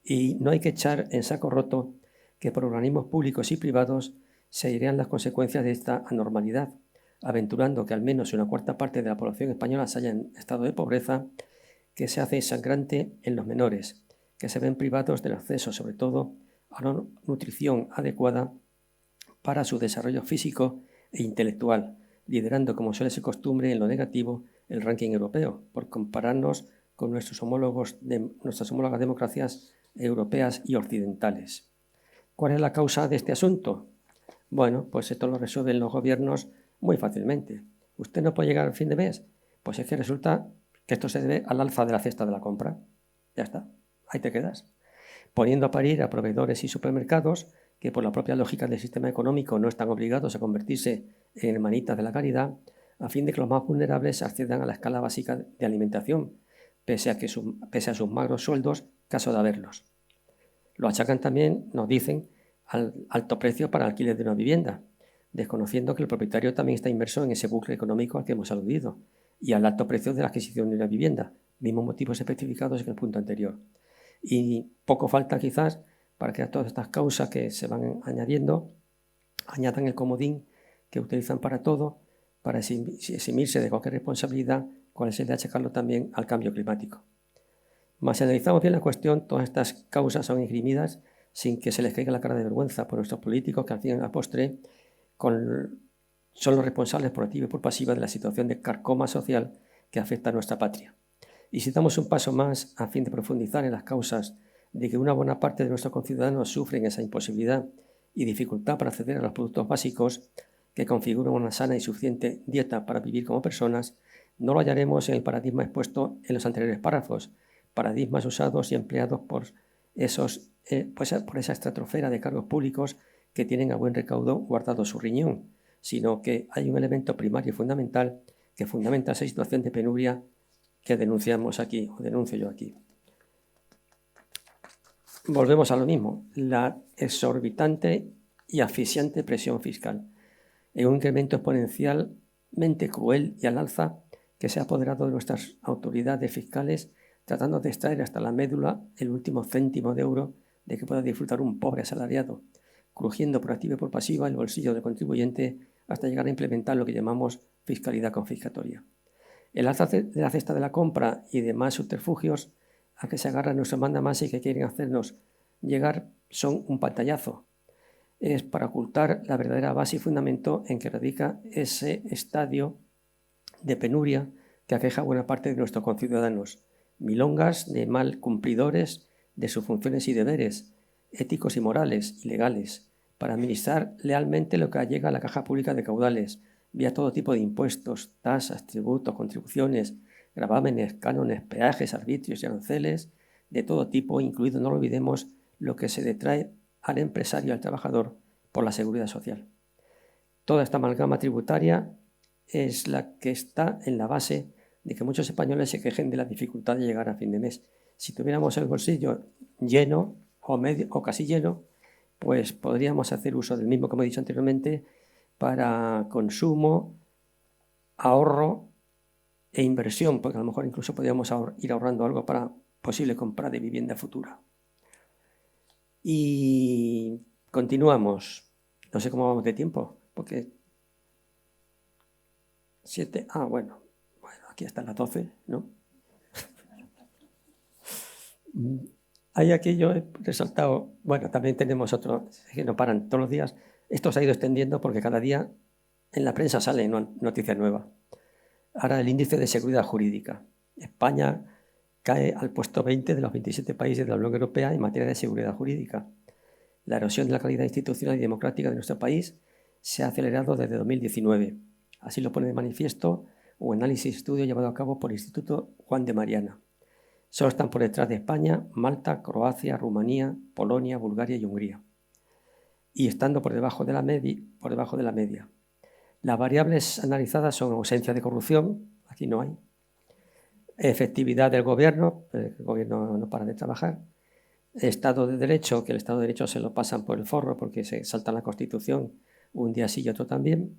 Y no hay que echar en saco roto que por organismos públicos y privados se airean las consecuencias de esta anormalidad, aventurando que al menos una cuarta parte de la población española se halla en estado de pobreza, que se hace sangrante en los menores, que se ven privados del acceso, sobre todo, a una nutrición adecuada para su desarrollo físico e intelectual, liderando, como suele ser costumbre en lo negativo, el ranking europeo, por compararnos con nuestras homólogas democracias europeas y occidentales. ¿Cuál es la causa de este asunto? Bueno, pues esto lo resuelven los gobiernos muy fácilmente. ¿Usted no puede llegar al fin de mes? Pues es que resulta que esto se debe al alza de la cesta de la compra. Ya está, ahí te quedas. Poniendo a parir a proveedores y supermercados que por la propia lógica del sistema económico no están obligados a convertirse en hermanitas de la caridad, a fin de que los más vulnerables accedan a la escala básica de alimentación, pese a sus magros sueldos, caso de haberlos. Lo achacan también, nos dicen, al alto precio para el alquiler de una vivienda, desconociendo que el propietario también está inmerso en ese bucle económico al que hemos aludido, y al alto precio de la adquisición de una vivienda, mismos motivos especificados en el punto anterior. Y poco falta quizás para que a todas estas causas que se van añadiendo añadan el comodín que utilizan para todo, para eximirse de cualquier responsabilidad, cual es el de achacarlo también al cambio climático. Mas si analizamos bien la cuestión, todas estas causas son esgrimidas sin que se les caiga la cara de vergüenza por nuestros políticos que al fin y al postre son los responsables por activa y por pasiva de la situación de carcoma social que afecta a nuestra patria. Y si damos un paso más a fin de profundizar en las causas de que una buena parte de nuestros conciudadanos sufren esa imposibilidad y dificultad para acceder a los productos básicos que configuran una sana y suficiente dieta para vivir como personas, no lo hallaremos en el paradigma expuesto en los anteriores párrafos, paradigmas usados y empleados por esa estratosfera de cargos públicos que tienen a buen recaudo guardado su riñón, sino que hay un elemento primario y fundamental que fundamenta esa situación de penuria que denunciamos aquí, o denuncio yo aquí. Volvemos a lo mismo, la exorbitante y asfixiante presión fiscal, en un incremento exponencialmente cruel y al alza que se ha apoderado de nuestras autoridades fiscales, tratando de extraer hasta la médula el último céntimo de euro de que pueda disfrutar un pobre asalariado, crujiendo por activa y por pasiva el bolsillo del contribuyente hasta llegar a implementar lo que llamamos fiscalidad confiscatoria. El alza de la cesta de la compra y demás subterfugios a que se agarra nuestro mandamás y que quieren hacernos llegar son un pantallazo. Es para ocultar la verdadera base y fundamento en que radica ese estadio de penuria que aqueja a buena parte de nuestros conciudadanos, milongas de mal cumplidores de sus funciones y deberes, éticos y morales y legales, para administrar lealmente lo que llega a la caja pública de caudales, vía todo tipo de impuestos, tasas, tributos, contribuciones, gravámenes, cánones, peajes, arbitrios y aranceles, de todo tipo, incluido, no lo olvidemos, lo que se detrae al empresario y al trabajador por la seguridad social. Toda esta amalgama tributaria es la que está en la base de que muchos españoles se quejen de la dificultad de llegar a fin de mes. Si tuviéramos el bolsillo lleno o casi lleno, pues podríamos hacer uso del mismo, como he dicho anteriormente, para consumo, ahorro e inversión, porque a lo mejor incluso podríamos ir ahorrando algo para posible compra de vivienda futura. Y continuamos. No sé cómo vamos de tiempo, porque 7, bueno, aquí están las 12, ¿no? Hay aquí yo he resaltado, bueno, también tenemos otro, que no paran todos los días. Esto se ha ido extendiendo porque cada día en la prensa sale noticia nueva. Ahora el índice de seguridad jurídica. España cae al puesto 20 de los 27 países de la Unión Europea en materia de seguridad jurídica. La erosión de la calidad institucional y democrática de nuestro país se ha acelerado desde 2019. Así lo pone de manifiesto un análisis estudio llevado a cabo por el Instituto Juan de Mariana. Solo están por detrás de España, Malta, Croacia, Rumanía, Polonia, Bulgaria y Hungría. Y estando por debajo de la media. Las variables analizadas son ausencia de corrupción, aquí no hay, efectividad del gobierno, el gobierno no para de trabajar, Estado de Derecho, que el Estado de Derecho se lo pasan por el forro porque se salta la Constitución un día sí y otro también,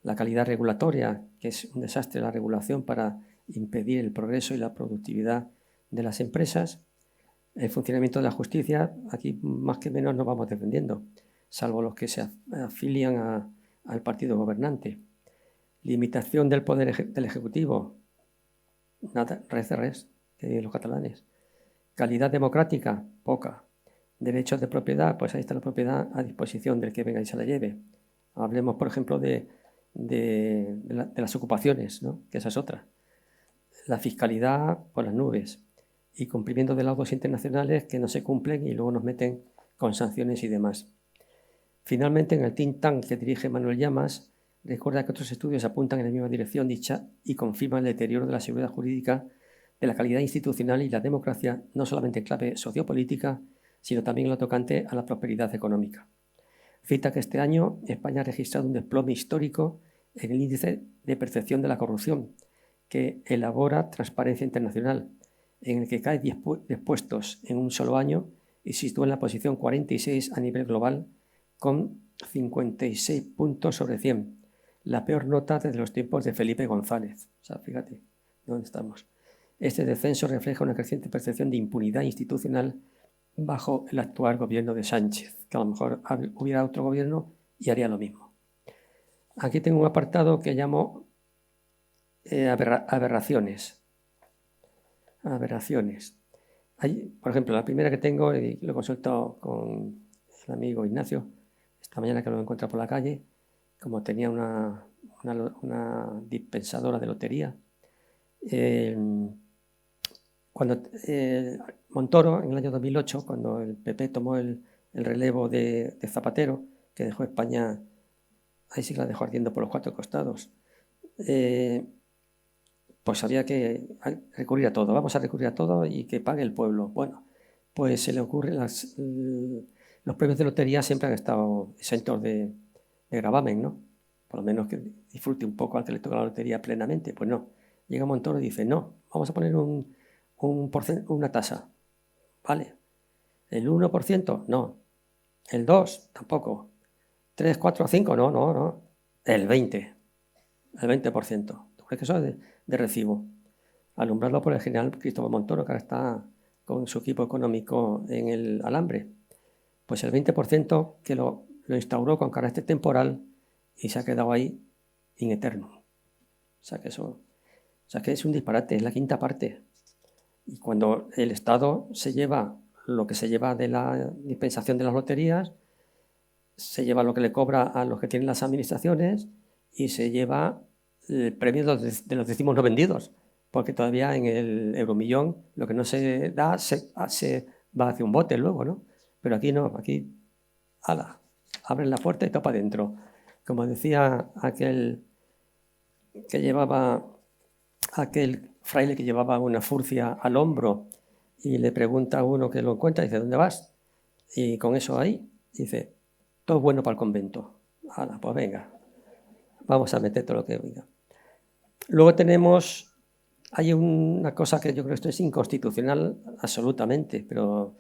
la calidad regulatoria, que es un desastre la regulación para impedir el progreso y la productividad de las empresas, el funcionamiento de la justicia, aquí más que menos nos vamos defendiendo, salvo los que se afilian al partido gobernante. Limitación del poder del Ejecutivo, nada, res, que digan los catalanes. Calidad democrática, poca. Derechos de propiedad, pues ahí está la propiedad a disposición del que venga y se la lleve. Hablemos, por ejemplo, de las ocupaciones, ¿no? Que esa es otra. La fiscalidad por las nubes. y cumplimiento de laudos internacionales que no se cumplen y luego nos meten con sanciones y demás. Finalmente, en el think tank que dirige Manuel Llamas, recuerda que otros estudios apuntan en la misma dirección dicha y confirman el deterioro de la seguridad jurídica, de la calidad institucional y la democracia, no solamente en clave sociopolítica, sino también en lo tocante a la prosperidad económica. Cita que este año España ha registrado un desplome histórico en el índice de percepción de la corrupción que elabora Transparencia Internacional, en el que cae 10 puestos en un solo año y se sitúa en la posición 46 a nivel global con 56 puntos sobre 100, la peor nota desde los tiempos de Felipe González. O sea, fíjate dónde estamos. Este descenso refleja una creciente percepción de impunidad institucional bajo el actual gobierno de Sánchez, que a lo mejor hubiera otro gobierno y haría lo mismo. Aquí tengo un apartado que llamo aberraciones. Aberraciones. Hay, por ejemplo, la primera que tengo, y lo he consultado con el amigo Ignacio, esta mañana que lo encontré por la calle, como tenía una dispensadora de lotería. Cuando Montoro, en el año 2008, cuando el PP tomó el relevo de Zapatero, que dejó España, ahí sí que la dejó ardiendo por los 4 costados, pues había que recurrir a todo. Vamos a recurrir a todo y que pague el pueblo. Bueno, pues se le ocurre, los premios de lotería siempre han estado exentos de gravamen, ¿no? Por lo menos que disfrute un poco al que le toca la lotería plenamente. Pues no. Llega Montoro y dice, no, vamos a poner una tasa. ¿Vale? ¿El 1%? No. ¿El 2%? Tampoco. ¿3, 4, 5? No. El 20%. El 20%. ¿Tú crees que eso es de recibo? Alumbrado por el general Cristóbal Montoro, que ahora está con su equipo económico en el Alambre. Pues el 20% que lo instauró con carácter temporal y se ha quedado ahí in eternum. O sea que es un disparate, es la quinta parte. Y cuando el Estado se lleva lo que se lleva de la dispensación de las loterías, se lleva lo que le cobra a los que tienen las administraciones y se lleva el premio de los décimos no vendidos, porque todavía en el Euromillón lo que no se da se va hacia un bote luego, ¿no? Pero aquí no, aquí abren la puerta y topa adentro. Como decía aquel fraile que llevaba una furcia al hombro y le pregunta a uno que lo encuentra, dice, ¿dónde vas? Y con eso ahí, dice, todo es bueno para el convento. Pues venga, vamos a meter todo lo que venga. Luego hay una cosa que yo creo que esto es inconstitucional absolutamente, pero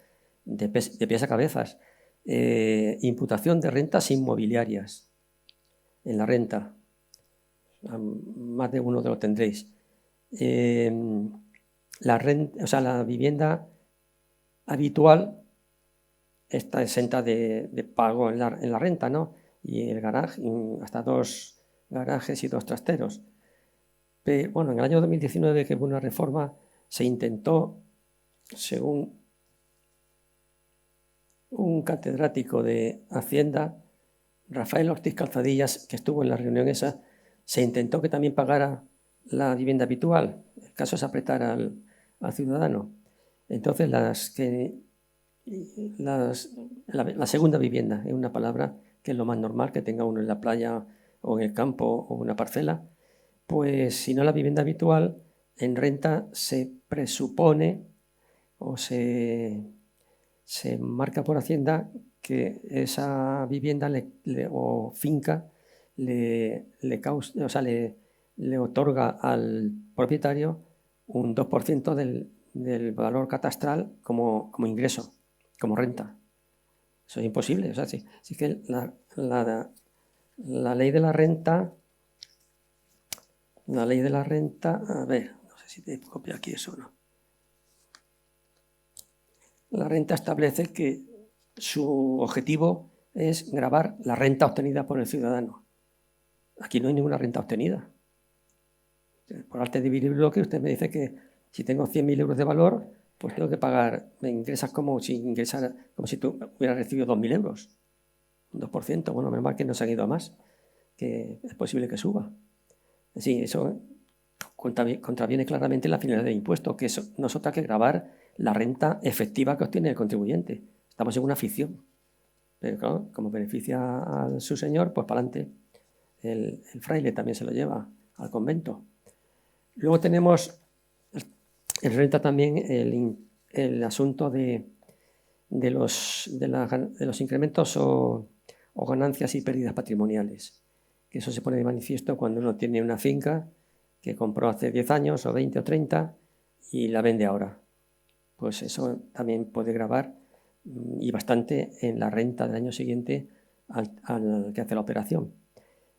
de pies a cabezas. Imputación de rentas inmobiliarias en la renta. Más de uno de lo tendréis. La vivienda habitual está exenta de pago en la renta, ¿no? Y el garaje, hasta 2 garajes y 2 trasteros. Pero, bueno, en el año 2019, que hubo una reforma, se intentó, según un catedrático de Hacienda, Rafael Ortiz Calzadillas, que estuvo en la reunión esa, se intentó que también pagara la vivienda habitual. El caso es apretar al ciudadano. Entonces, la segunda vivienda es una palabra que es lo más normal que tenga uno en la playa o en el campo o una parcela. Pues si no la vivienda habitual, en renta se presupone o se marca por Hacienda que esa vivienda o finca le otorga al propietario un 2% del valor catastral como ingreso, como renta. Eso es imposible. O sea, sí que la ley de la renta... La ley de la renta, a ver, no sé si te copio aquí eso o no. La renta establece que su objetivo es gravar la renta obtenida por el ciudadano. Aquí no hay ninguna renta obtenida. Por arte de bloque, usted me dice que si tengo 100.000 euros de valor, pues tengo que pagar, me ingresas como si tú hubieras recibido 2.000 euros. Un 2%, bueno, menos mal que no se ha ido a más, que es posible que suba. Sí, eso contraviene claramente la finalidad del impuesto, que no es otra que gravar la renta efectiva que obtiene el contribuyente. Estamos en una ficción. Pero claro, como beneficia a su señor, pues para adelante. El fraile también se lo lleva al convento. Luego tenemos en renta también el asunto de los incrementos o ganancias y pérdidas patrimoniales. Que eso se pone de manifiesto cuando uno tiene una finca que compró hace 10 años o 20 o 30 y la vende ahora. Pues eso también puede gravar y bastante en la renta del año siguiente al que hace la operación.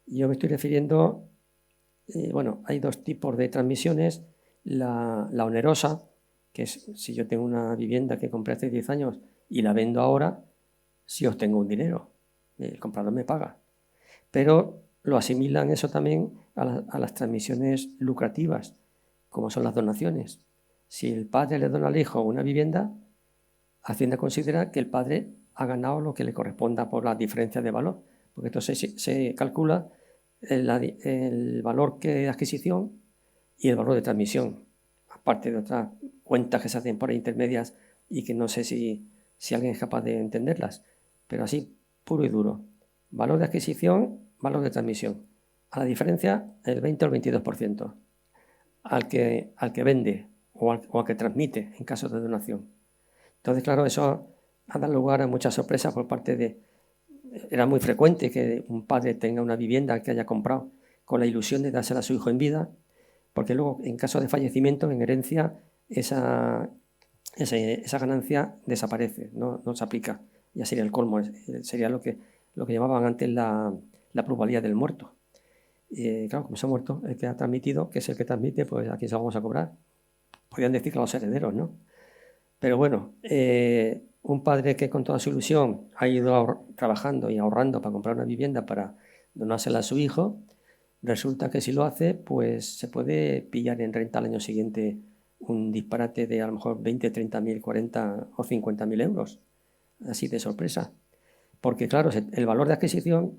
Yo me estoy refiriendo, bueno, hay dos tipos de transmisiones. La onerosa, que es si yo tengo una vivienda que compré hace 10 años y la vendo ahora, sí obtengo un dinero, el comprador me paga. Pero lo asimilan eso también a las transmisiones lucrativas, como son las donaciones. Si el padre le dona al hijo una vivienda, Hacienda considera que el padre ha ganado lo que le corresponda por la diferencia de valor, porque entonces se calcula el valor de adquisición y el valor de transmisión, aparte de otras cuentas que se hacen por ahí intermedias y que no sé si alguien es capaz de entenderlas, pero así, puro y duro. Valor de adquisición, valor de transmisión. A la diferencia, el 20 o el 22%. Al que vende o al que transmite en caso de donación. Entonces, claro, eso ha dado lugar a muchas sorpresas por parte de... Era muy frecuente que un padre tenga una vivienda que haya comprado con la ilusión de dársela a su hijo en vida, porque luego, en caso de fallecimiento, en herencia, esa ganancia desaparece, no se aplica. Ya sería el colmo, sería lo que llamaban antes la plusvalía del muerto. Claro, como se ha muerto, el que ha transmitido, que es el que transmite, pues a quién se lo vamos a cobrar. Podrían decir que a los herederos, ¿no? Pero bueno, un padre que con toda su ilusión ha ido trabajando y ahorrando para comprar una vivienda para donársela a su hijo, resulta que si lo hace, pues se puede pillar en renta al año siguiente un disparate de a lo mejor 20, 30.000, 40 o 50.000 euros, así de sorpresa. Porque claro, el valor de adquisición,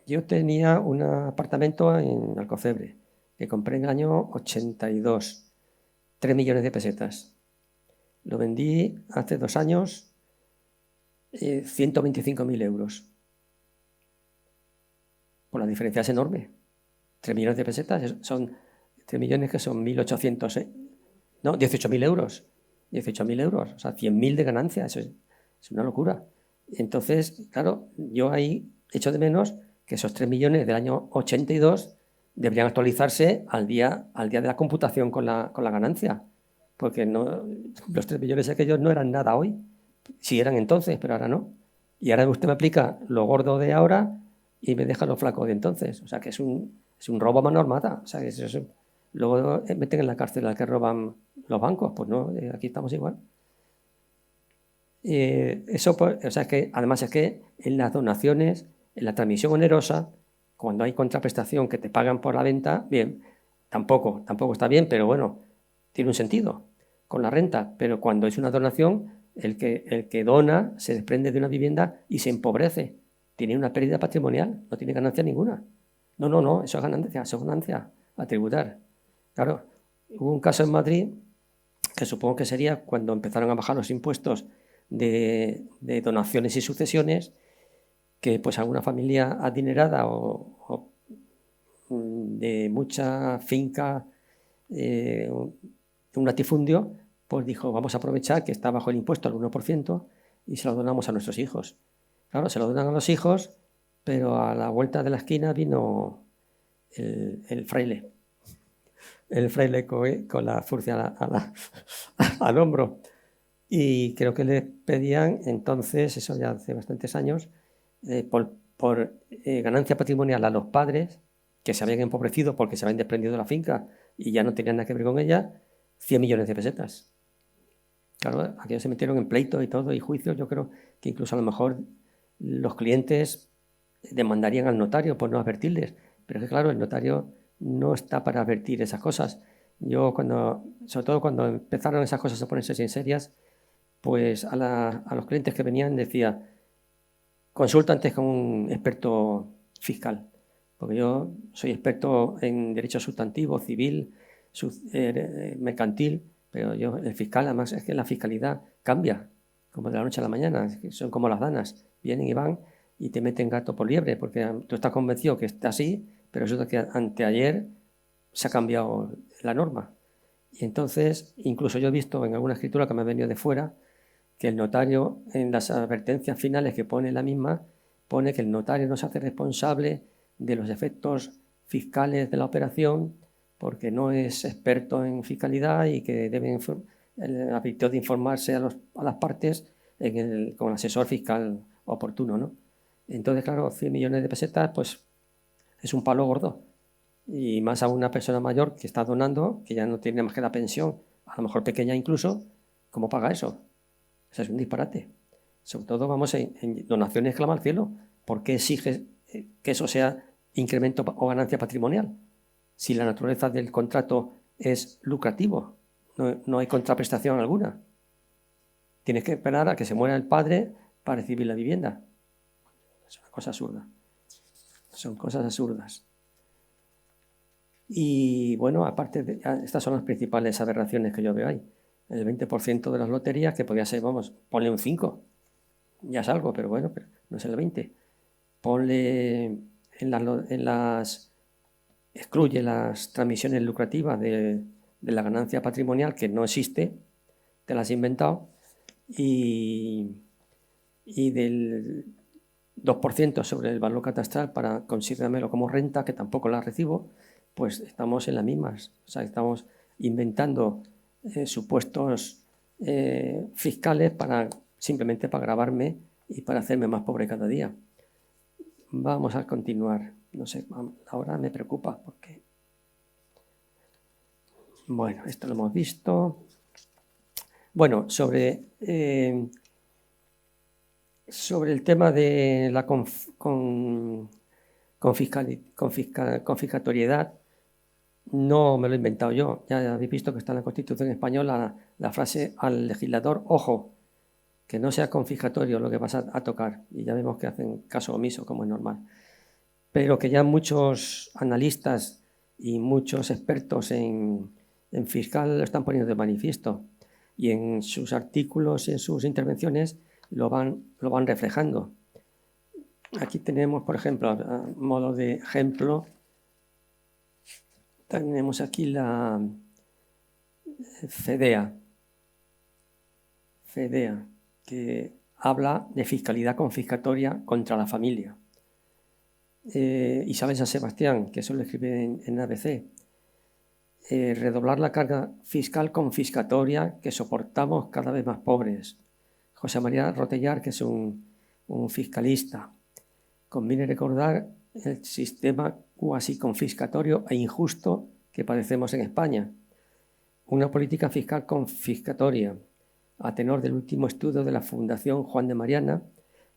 yo tenía un apartamento en Alcocebre que compré en el año 82, 3 millones de pesetas. Lo vendí hace 2 años, 125.000 euros. Pues la diferencia es enorme. 3 millones de pesetas son 3 millones que son 1.800, no, 18.000 euros. 18.000 euros, o sea, 100.000 de ganancia, eso es una locura. Entonces, claro, yo ahí echo de menos que esos 3 millones del año 82 deberían actualizarse al día de la computación con la ganancia, porque los 3 millones aquellos no eran nada hoy, sí eran entonces, pero ahora no. Y ahora usted me aplica lo gordo de ahora y me deja lo flaco de entonces. O sea, que es un robo a mano armada. O sea, que luego meten en la cárcel al que roban los bancos. Pues no, aquí estamos igual. Eso, pues, o sea, que además es que en las donaciones, en la transmisión onerosa, cuando hay contraprestación que te pagan por la venta, bien, tampoco está bien, pero bueno, tiene un sentido con la renta. Pero cuando es una donación, el que dona se desprende de una vivienda y se empobrece. Tiene una pérdida patrimonial, no tiene ganancia ninguna. No, eso es ganancia a tributar. Claro, hubo un caso en Madrid que supongo que sería cuando empezaron a bajar los impuestos de donaciones y sucesiones, que pues alguna familia adinerada o de mucha finca, un latifundio, pues dijo, vamos a aprovechar que está bajo el impuesto al 1% y se lo donamos a nuestros hijos. Claro, se lo donan a los hijos, pero a la vuelta de la esquina vino el fraile. El fraile con la furcia al hombro. Y creo que le pedían entonces, eso ya hace bastantes años, por ganancia patrimonial a los padres que se habían empobrecido porque se habían desprendido de la finca y ya no tenían nada que ver con ella, 100 millones de pesetas. Claro, aquellos se metieron en pleitos y todo, y juicios. Yo creo que incluso a lo mejor los clientes demandarían al notario por no advertirles. Pero es que claro, el notario no está para advertir esas cosas. Yo sobre todo cuando empezaron esas cosas a ponerse en serias, pues a los clientes que venían decía, consulta antes con un experto fiscal, porque yo soy experto en derecho sustantivo, civil, mercantil, pero el fiscal, además, es que la fiscalidad cambia, como de la noche a la mañana, es que son como las danas, vienen y van y te meten gato por liebre, porque tú estás convencido que está así, pero resulta que anteayer se ha cambiado la norma. Y entonces, incluso yo he visto en alguna escritura que me ha venido de fuera, que el notario, en las advertencias finales que pone la misma, pone que el notario no se hace responsable de los efectos fiscales de la operación porque no es experto en fiscalidad y que debe advirtió de informarse a las partes con el asesor fiscal oportuno, ¿no? Entonces, claro, 100 millones de pesetas, pues es un palo gordo. Y más a una persona mayor que está donando, que ya no tiene más que la pensión, a lo mejor pequeña incluso, ¿cómo paga eso? Eso es un disparate. Sobre todo vamos en donaciones clama al cielo. ¿Por qué exige que eso sea incremento o ganancia patrimonial? Si la naturaleza del contrato es lucrativo, no hay contraprestación alguna. Tienes que esperar a que se muera el padre para recibir la vivienda. Es una cosa absurda. Son cosas absurdas. Y bueno, aparte, estas son las principales aberraciones que yo veo ahí. El 20% de las loterías, que podría ser, vamos, ponle un 5, ya es algo, pero bueno, pero no es el 20. Ponle excluye las transmisiones lucrativas de la ganancia patrimonial, que no existe, te las has inventado, y del 2% sobre el valor catastral para considerármelo como renta, que tampoco la recibo, pues estamos en las mismas. O sea, estamos inventando supuestos fiscales simplemente para gravarme y para hacerme más pobre cada día. Vamos a continuar. No sé, ahora me preocupa porque... Bueno, esto lo hemos visto. Bueno, sobre el tema de la confiscatoriedad, no me lo he inventado yo. Ya habéis visto que está en la Constitución española la frase al legislador, ojo, que no sea confiscatorio lo que vas a tocar. Y ya vemos que hacen caso omiso, como es normal. Pero que ya muchos analistas y muchos expertos en fiscal lo están poniendo de manifiesto. Y en sus artículos y en sus intervenciones lo van reflejando. Aquí tenemos, por ejemplo, a modo de ejemplo, tenemos aquí la FEDEA, que habla de fiscalidad confiscatoria contra la familia. Isabel San Sebastián, que eso lo escribe en ABC, redoblar la carga fiscal confiscatoria que soportamos cada vez más pobres. José María Rotellar, que es un fiscalista. Conviene recordar el sistema cuasi confiscatorio e injusto que padecemos en España. Una política fiscal confiscatoria. A tenor del último estudio de la Fundación Juan de Mariana,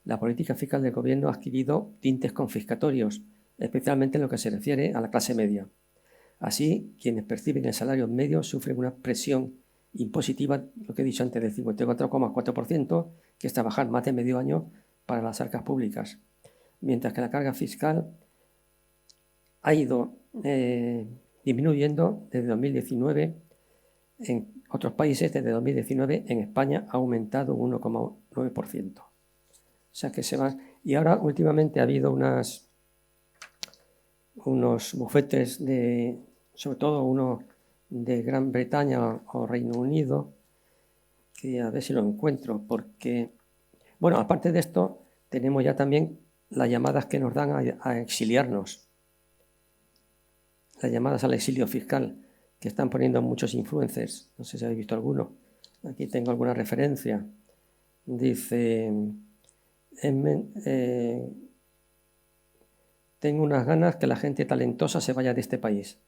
la política fiscal del gobierno ha adquirido tintes confiscatorios, especialmente en lo que se refiere a la clase media. Así, quienes perciben el salario medio sufren una presión impositiva, lo que he dicho antes, del 54,4%, que es trabajar más de medio año para las arcas públicas, mientras que la carga fiscal ha ido disminuyendo desde 2019 en otros países. Desde 2019 en España ha aumentado un 1,9%. O sea que se va. Y ahora últimamente ha habido unos bufetes sobre todo uno de Gran Bretaña o Reino Unido, que a ver si lo encuentro, porque, bueno, aparte de esto, tenemos ya también las llamadas que nos dan a exiliarnos, las llamadas al exilio fiscal, que están poniendo muchos influencers. No sé si habéis visto alguno. Aquí tengo alguna referencia. Dice, tengo unas ganas que la gente talentosa se vaya de este país.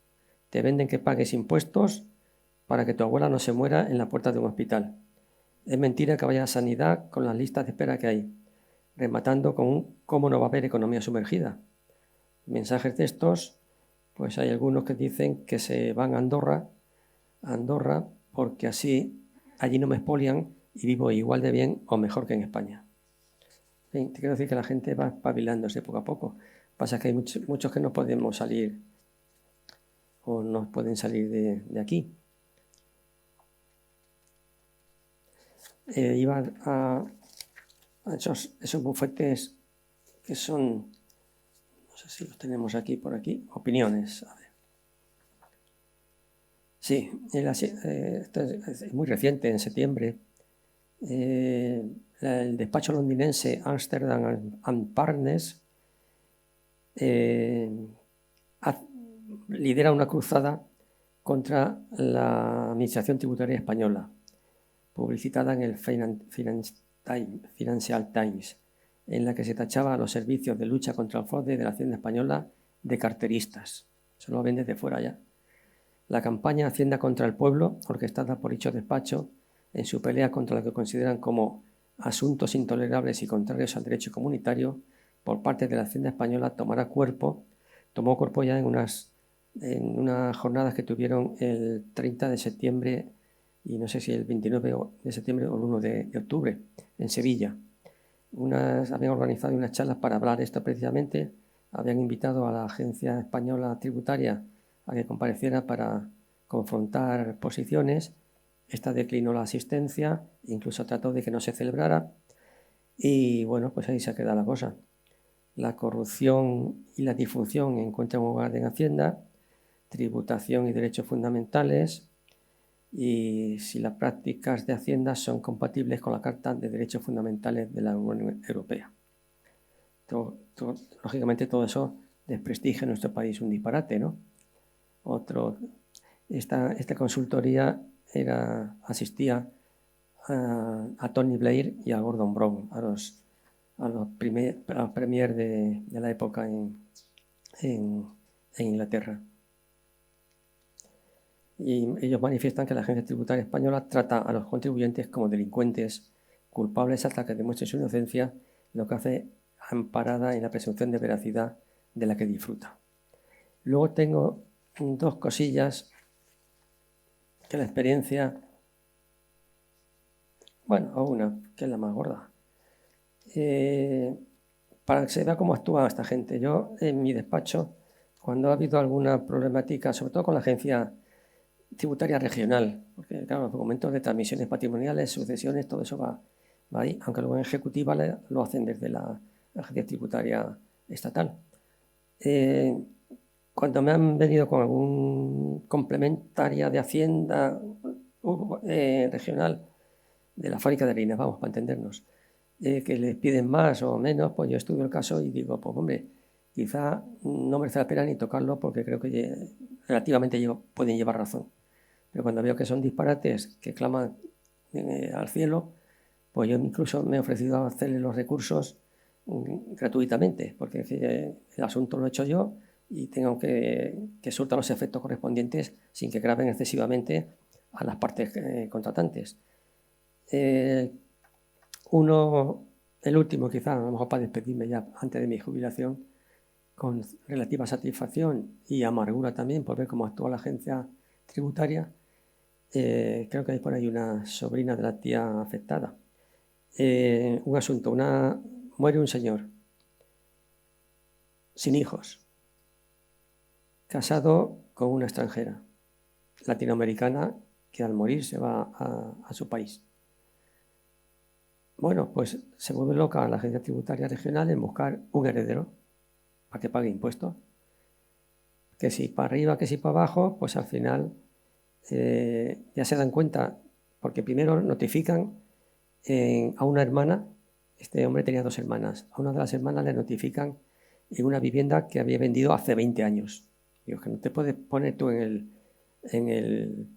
Te venden que pagues impuestos para que tu abuela no se muera en la puerta de un hospital. Es mentira que vaya a sanidad con las listas de espera que hay, rematando con cómo no va a haber economía sumergida. Mensajes de estos, pues hay algunos que dicen que se van a Andorra porque así allí no me expolian y vivo igual de bien o mejor que en España. Te quiero decir que la gente va espabilándose poco a poco. Pasa que hay muchos que no podemos salir o no pueden salir de aquí. Iba a esos bufetes que son, no sé si los tenemos aquí por aquí, opiniones. A ver. Sí, esto es muy reciente, en septiembre. El despacho londinense Amsterdam and Partners lidera una cruzada contra la Administración Tributaria Española, publicitada en el Financial Times, en la que se tachaba a los servicios de lucha contra el fraude de la Hacienda Española de carteristas. Se lo ven desde fuera ya. La campaña Hacienda contra el Pueblo, orquestada por dicho despacho, en su pelea contra lo que consideran como asuntos intolerables y contrarios al derecho comunitario, por parte de la Hacienda Española, tomó cuerpo ya en unas jornadas que tuvieron el 30 de septiembre y no sé si el 29 de septiembre o el 1 de octubre, en Sevilla. Habían organizado unas charlas para hablar de esto precisamente, habían invitado a la Agencia Española Tributaria a que compareciera para confrontar posiciones. Esta declinó la asistencia, incluso trató de que no se celebrara y bueno, pues ahí se queda la cosa. La corrupción y la disfunción encuentran un lugar en Hacienda, tributación y derechos fundamentales, y si las prácticas de Hacienda son compatibles con la Carta de Derechos Fundamentales de la Unión Europea. Lógicamente todo eso desprestigia en nuestro país, un disparate, ¿no? Esta consultoría asistía a Tony Blair y a Gordon Brown, a los premier de la época en Inglaterra. Y ellos manifiestan que la Agencia Tributaria Española trata a los contribuyentes como delincuentes, culpables hasta que demuestren su inocencia, lo que hace amparada en la presunción de veracidad de la que disfruta. Luego tengo dos cosillas que la experiencia, o una, que es la más gorda, para que se vea cómo actúa esta gente. Yo, en mi despacho, cuando ha habido alguna problemática, sobre todo con la Agencia Tributaria Regional, porque claro, los documentos de transmisiones patrimoniales, sucesiones, todo eso va ahí, aunque luego en ejecutiva lo hacen desde la Agencia Tributaria Estatal. Cuando me han venido con algún complementaria de Hacienda regional, de la fábrica de harinas, vamos, para entendernos, que les piden más o menos, pues yo estudio el caso y digo, pues hombre, quizá no merece la pena ni tocarlo porque creo que relativamente pueden llevar razón. Pero cuando veo que son disparates que claman al cielo, pues yo incluso me he ofrecido a hacerle los recursos gratuitamente, porque el asunto lo he hecho yo y tengo que surtan los efectos correspondientes sin que graven excesivamente a las partes contratantes. El último quizá, a lo mejor para despedirme ya antes de mi jubilación, con relativa satisfacción y amargura también por ver cómo actúa la agencia tributaria. Creo que hay por ahí una sobrina de la tía afectada. Un asunto, muere un señor sin hijos, casado con una extranjera latinoamericana que al morir se va a su país. Bueno, pues se vuelve loca la agencia tributaria regional en buscar un heredero para que pague impuestos. Que si para arriba, que si para abajo, pues al final ya se dan cuenta, porque primero notifican a una hermana. Este hombre tenía 2 hermanas. A una de las hermanas le notifican en una vivienda que había vendido hace 20 años. Digo, que no te puedes poner tú en el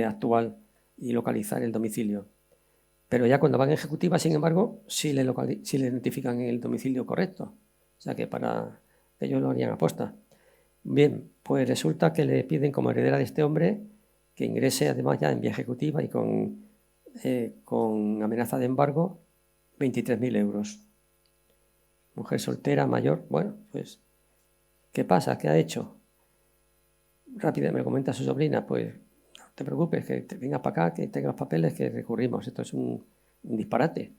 actual y localizar el domicilio. Pero ya cuando van en ejecutiva, sin embargo, sí le notifican el domicilio correcto. O sea que ellos lo harían aposta. Bien, pues resulta que le piden como heredera de este hombre que ingrese además ya en vía ejecutiva y con amenaza de embargo 23.000 euros. Mujer soltera, mayor. Bueno, pues, ¿qué pasa? ¿Qué ha hecho? Rápido me comenta su sobrina, pues no te preocupes, que te vengas para acá, que tengas los papeles, que recurrimos. Esto es un disparate.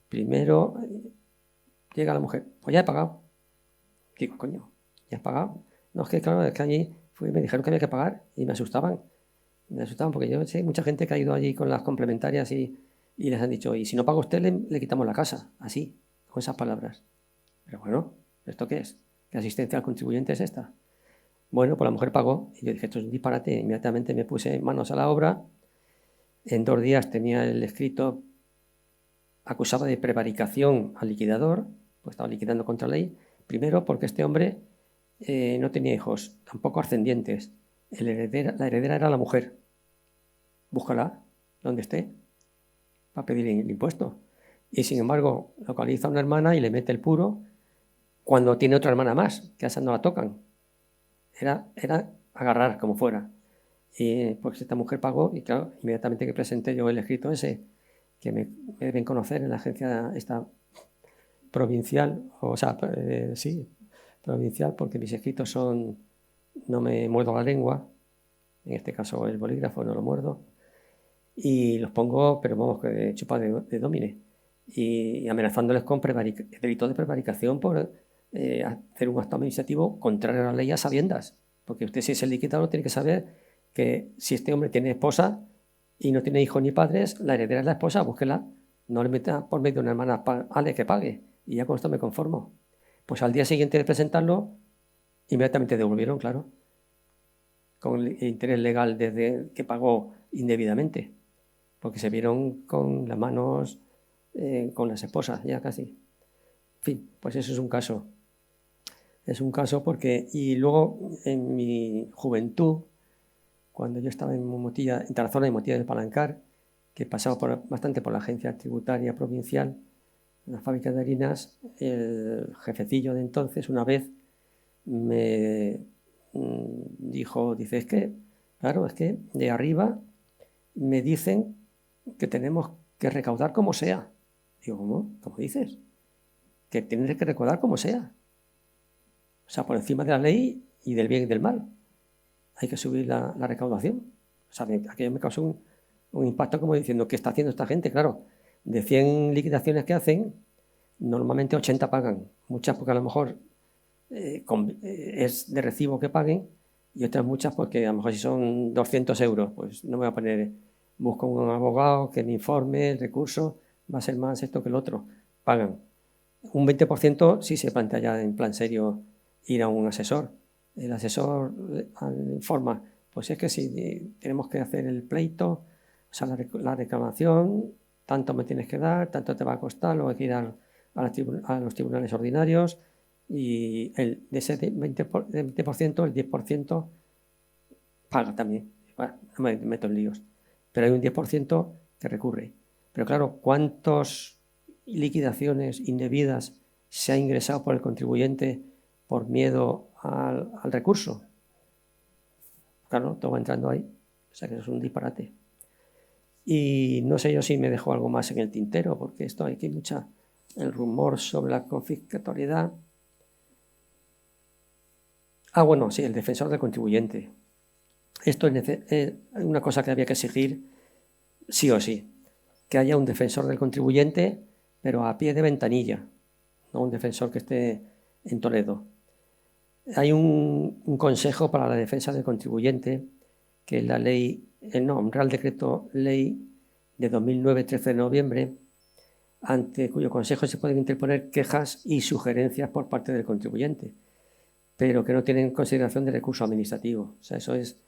Primero llega la mujer, pues ya he pagado. Digo, coño, ¿ya has pagado? No, es que claro, es que allí me dijeron que había que pagar y me asustaban. Me asustaban porque yo sé mucha gente que ha ido allí con las complementarias y les han dicho, y si no paga usted, le quitamos la casa. Así, con esas palabras. Pero bueno, ¿esto qué es? ¿Qué asistencia al contribuyente es esta? Bueno, pues la mujer pagó y yo dije, esto es un disparate. Inmediatamente me puse manos a la obra. En 2 días tenía el escrito, acusaba de prevaricación al liquidador, pues estaba liquidando contra ley. Primero porque este hombre no tenía hijos, tampoco ascendientes. La heredera era la mujer. Búscala, donde esté, para pedir el impuesto. Y sin embargo, localiza a una hermana y le mete el puro cuando tiene otra hermana más, que a esa no la tocan. Era agarrar como fuera. Y pues esta mujer pagó y claro, inmediatamente que presenté yo el escrito ese, que me deben conocer en la agencia esta provincial, o sea, sí, provincial, porque mis escritos son, no me muerdo la lengua, en este caso el bolígrafo no lo muerdo, y los pongo, pero vamos, que chupa de domine, y amenazándoles con delito de prevaricación por hacer un acto administrativo contrario a la ley a sabiendas, porque usted, si es el liquidador, tiene que saber que si este hombre tiene esposa y no tiene hijos ni padres, la heredera es la esposa, búsquela, no le meta por medio de una hermana, ale que pague, y ya con esto me conformo. Pues al día siguiente de presentarlo, inmediatamente devolvieron, claro, con el interés legal desde que pagó indebidamente, porque se vieron con las manos con las esposas, ya casi. En fin, pues eso es un caso. Es un caso porque, y luego en mi juventud, cuando yo estaba en Tarazona y Motilla del Palancar, que pasaba bastante por la agencia tributaria provincial, en la fábrica de harinas, el jefecillo de entonces una vez me dice, es que, claro, es que de arriba me dicen que tenemos que recaudar como sea. Digo, ¿cómo? ¿Cómo dices? Que tienes que recaudar como sea. O sea, por encima de la ley y del bien y del mal. Hay que subir la recaudación. O sea, aquello me causó un impacto como diciendo, ¿qué está haciendo esta gente? Claro, de 100 liquidaciones que hacen, normalmente 80 pagan. Muchas porque a lo mejor es de recibo que paguen y otras muchas porque a lo mejor si son 200 euros, pues no me voy a poner, busco un abogado que me informe, el recurso va a ser más esto que el otro. Pagan. Un 20% sí se plantea ya en plan serio ir a un asesor. El asesor informa, pues es que si tenemos que hacer el pleito, o sea, la reclamación, tanto me tienes que dar, tanto te va a costar, luego hay que ir a los tribunales ordinarios y de ese 20%, el 10% paga también. Bueno, no me meto en líos. Pero hay un 10% que recurre. Pero claro, ¿cuántas liquidaciones indebidas se ha ingresado por el contribuyente por miedo al recurso? Claro, todo va entrando ahí. O sea que eso es un disparate. Y no sé yo si me dejo algo más en el tintero, porque esto hay que el rumor sobre la confiscatoriedad. Ah, bueno, sí, el defensor del contribuyente. Esto es una cosa que había que exigir sí o sí, que haya un defensor del contribuyente, pero a pie de ventanilla, no un defensor que esté en Toledo. Hay un consejo para la defensa del contribuyente, que es la ley, un Real Decreto Ley de 2009, 13 de noviembre, ante cuyo consejo se pueden interponer quejas y sugerencias por parte del contribuyente, pero que no tienen consideración de recurso administrativo. O sea, eso es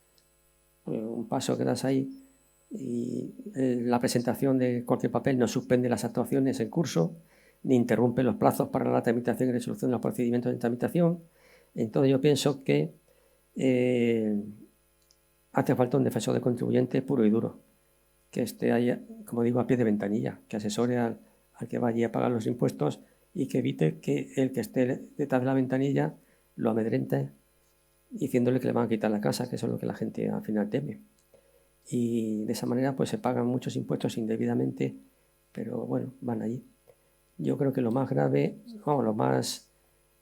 un paso que das ahí y la presentación de cualquier papel no suspende las actuaciones en curso, ni interrumpe los plazos para la tramitación y resolución de los procedimientos de tramitación. Entonces yo pienso que hace falta un defensor del contribuyente puro y duro, que esté ahí, como digo, a pie de ventanilla, que asesore al que vaya a pagar los impuestos y que evite que el que esté detrás de la ventanilla lo amedrente diciéndole que le van a quitar la casa, que eso es lo que la gente al final teme. Y de esa manera pues se pagan muchos impuestos indebidamente, pero bueno, van allí. Yo creo que lo más grave, lo más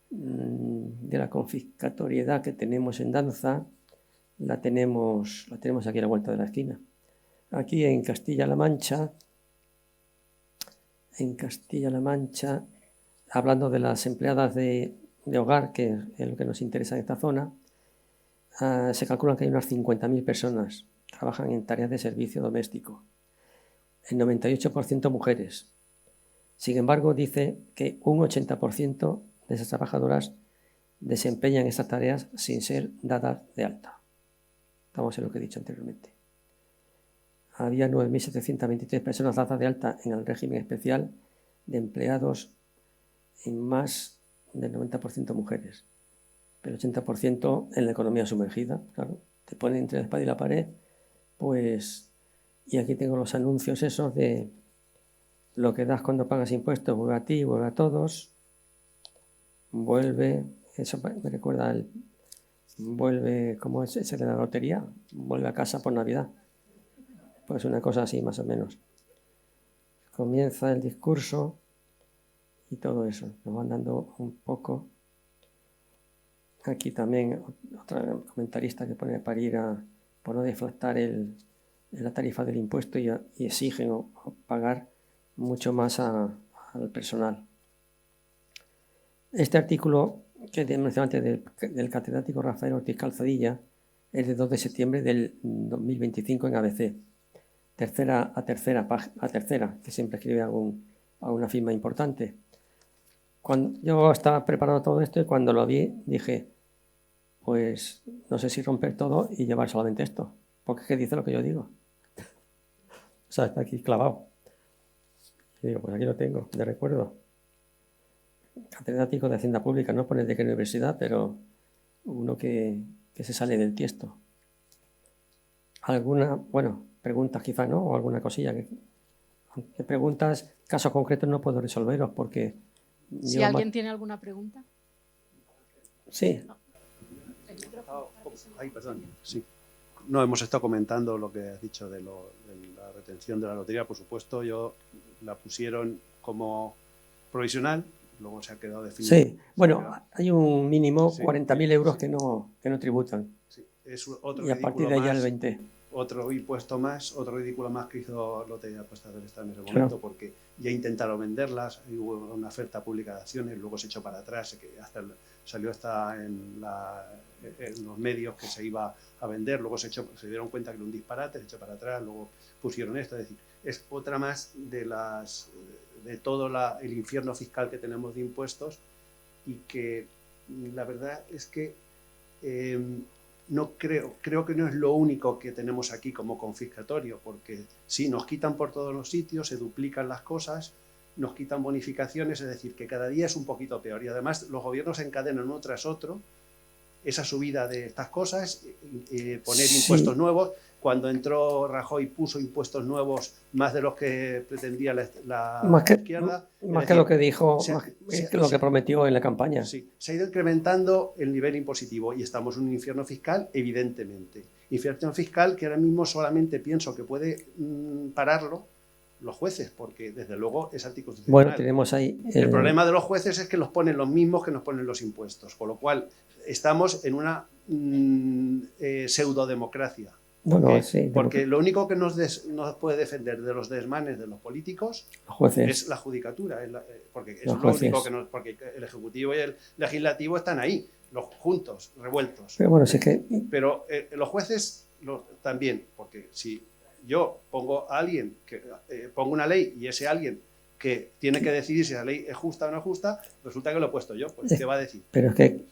de la confiscatoriedad que tenemos en danza, la tenemos aquí a la vuelta de la esquina. Aquí en Castilla-La Mancha, hablando de las empleadas de de hogar, que es lo que nos interesa en esta zona, se calcula que hay unas 50.000 personas que trabajan en tareas de servicio doméstico. El 98% mujeres. Sin embargo, dice que un 80% de esas trabajadoras desempeñan estas tareas sin ser dadas de alta. Estamos en lo que he dicho anteriormente. Había 9.723 personas dadas de alta en el régimen especial de empleados, en más del 90% mujeres, pero 80% en la economía sumergida. Claro, te ponen entre la espada y la pared, pues, y aquí tengo los anuncios esos de lo que das cuando pagas impuestos, vuelve a ti, vuelve a todos, vuelve, eso me recuerda vuelve, ¿cómo es ese de la lotería? Vuelve a casa por Navidad. Pues una cosa así, más o menos. Comienza el discurso y todo eso. Nos van dando un poco. Aquí también otra comentarista que pone para ir por no deflactar la tarifa del impuesto y exigen o pagar mucho más al personal. Este artículo que mencioné antes del catedrático Rafael Ortiz Calzadilla es de 2 de septiembre del 2025 en ABC. Tercera, que siempre escribe alguna firma importante. Cuando yo estaba preparando todo esto y cuando lo vi dije, pues no sé si romper todo y llevar solamente esto, porque es que dice lo que yo digo. O sea, está aquí clavado. Y digo, pues aquí lo tengo, de recuerdo. Catedrático de Hacienda Pública, no pone de qué universidad, pero uno que se sale del tiesto. Preguntas quizá, ¿no? O alguna cosilla que preguntas, casos concretos no puedo resolveros porque... Si alguien tiene alguna pregunta. Sí. Perdón. Sí. No, hemos estado comentando lo que has dicho de la retención de la lotería. Por supuesto, la pusieron como provisional, luego se ha quedado definida. Sí, bueno, hay un mínimo, sí, 40.000 euros que no tributan. Sí, es otro y a partir de ahí el 20. Otro impuesto más, otro ridículo más que hizo Lotería Apuestas del Estado en ese momento, claro, porque ya intentaron venderlas, hubo una oferta pública de acciones, luego se echó para atrás, que hasta salió en los medios que se iba a vender, luego se dieron cuenta que era un disparate, se echó para atrás, luego pusieron esto, es decir, es otra más de todo el infierno fiscal que tenemos de impuestos, y que la verdad es que no creo que no es lo único que tenemos aquí como confiscatorio, porque sí, nos quitan por todos los sitios, se duplican las cosas, nos quitan bonificaciones, es decir, que cada día es un poquito peor. Y además los gobiernos encadenan uno tras otro esa subida de estas cosas, poner impuestos nuevos. Cuando entró Rajoy puso impuestos nuevos más de los que pretendía la izquierda. Más que lo que dijo, lo que prometió en la campaña. Sí, se ha ido incrementando el nivel impositivo y estamos en un infierno fiscal, evidentemente. Infierno fiscal que ahora mismo solamente pienso que puede pararlo los jueces, porque desde luego es anticonstitucional. Bueno, tenemos ahí... El problema de los jueces es que los ponen los mismos que nos ponen los impuestos, con lo cual estamos en una pseudodemocracia. Bueno, sí, porque lo único que nos puede defender de los desmanes de los políticos es la judicatura, porque es lo único porque el Ejecutivo y el Legislativo están ahí, juntos, revueltos. Pero bueno, sí que... Pero los jueces también, porque si yo pongo a alguien, pongo una ley y ese alguien que tiene que decidir si esa ley es justa o no es justa, resulta que lo he puesto yo, pues ¿qué va a decir? Pero es que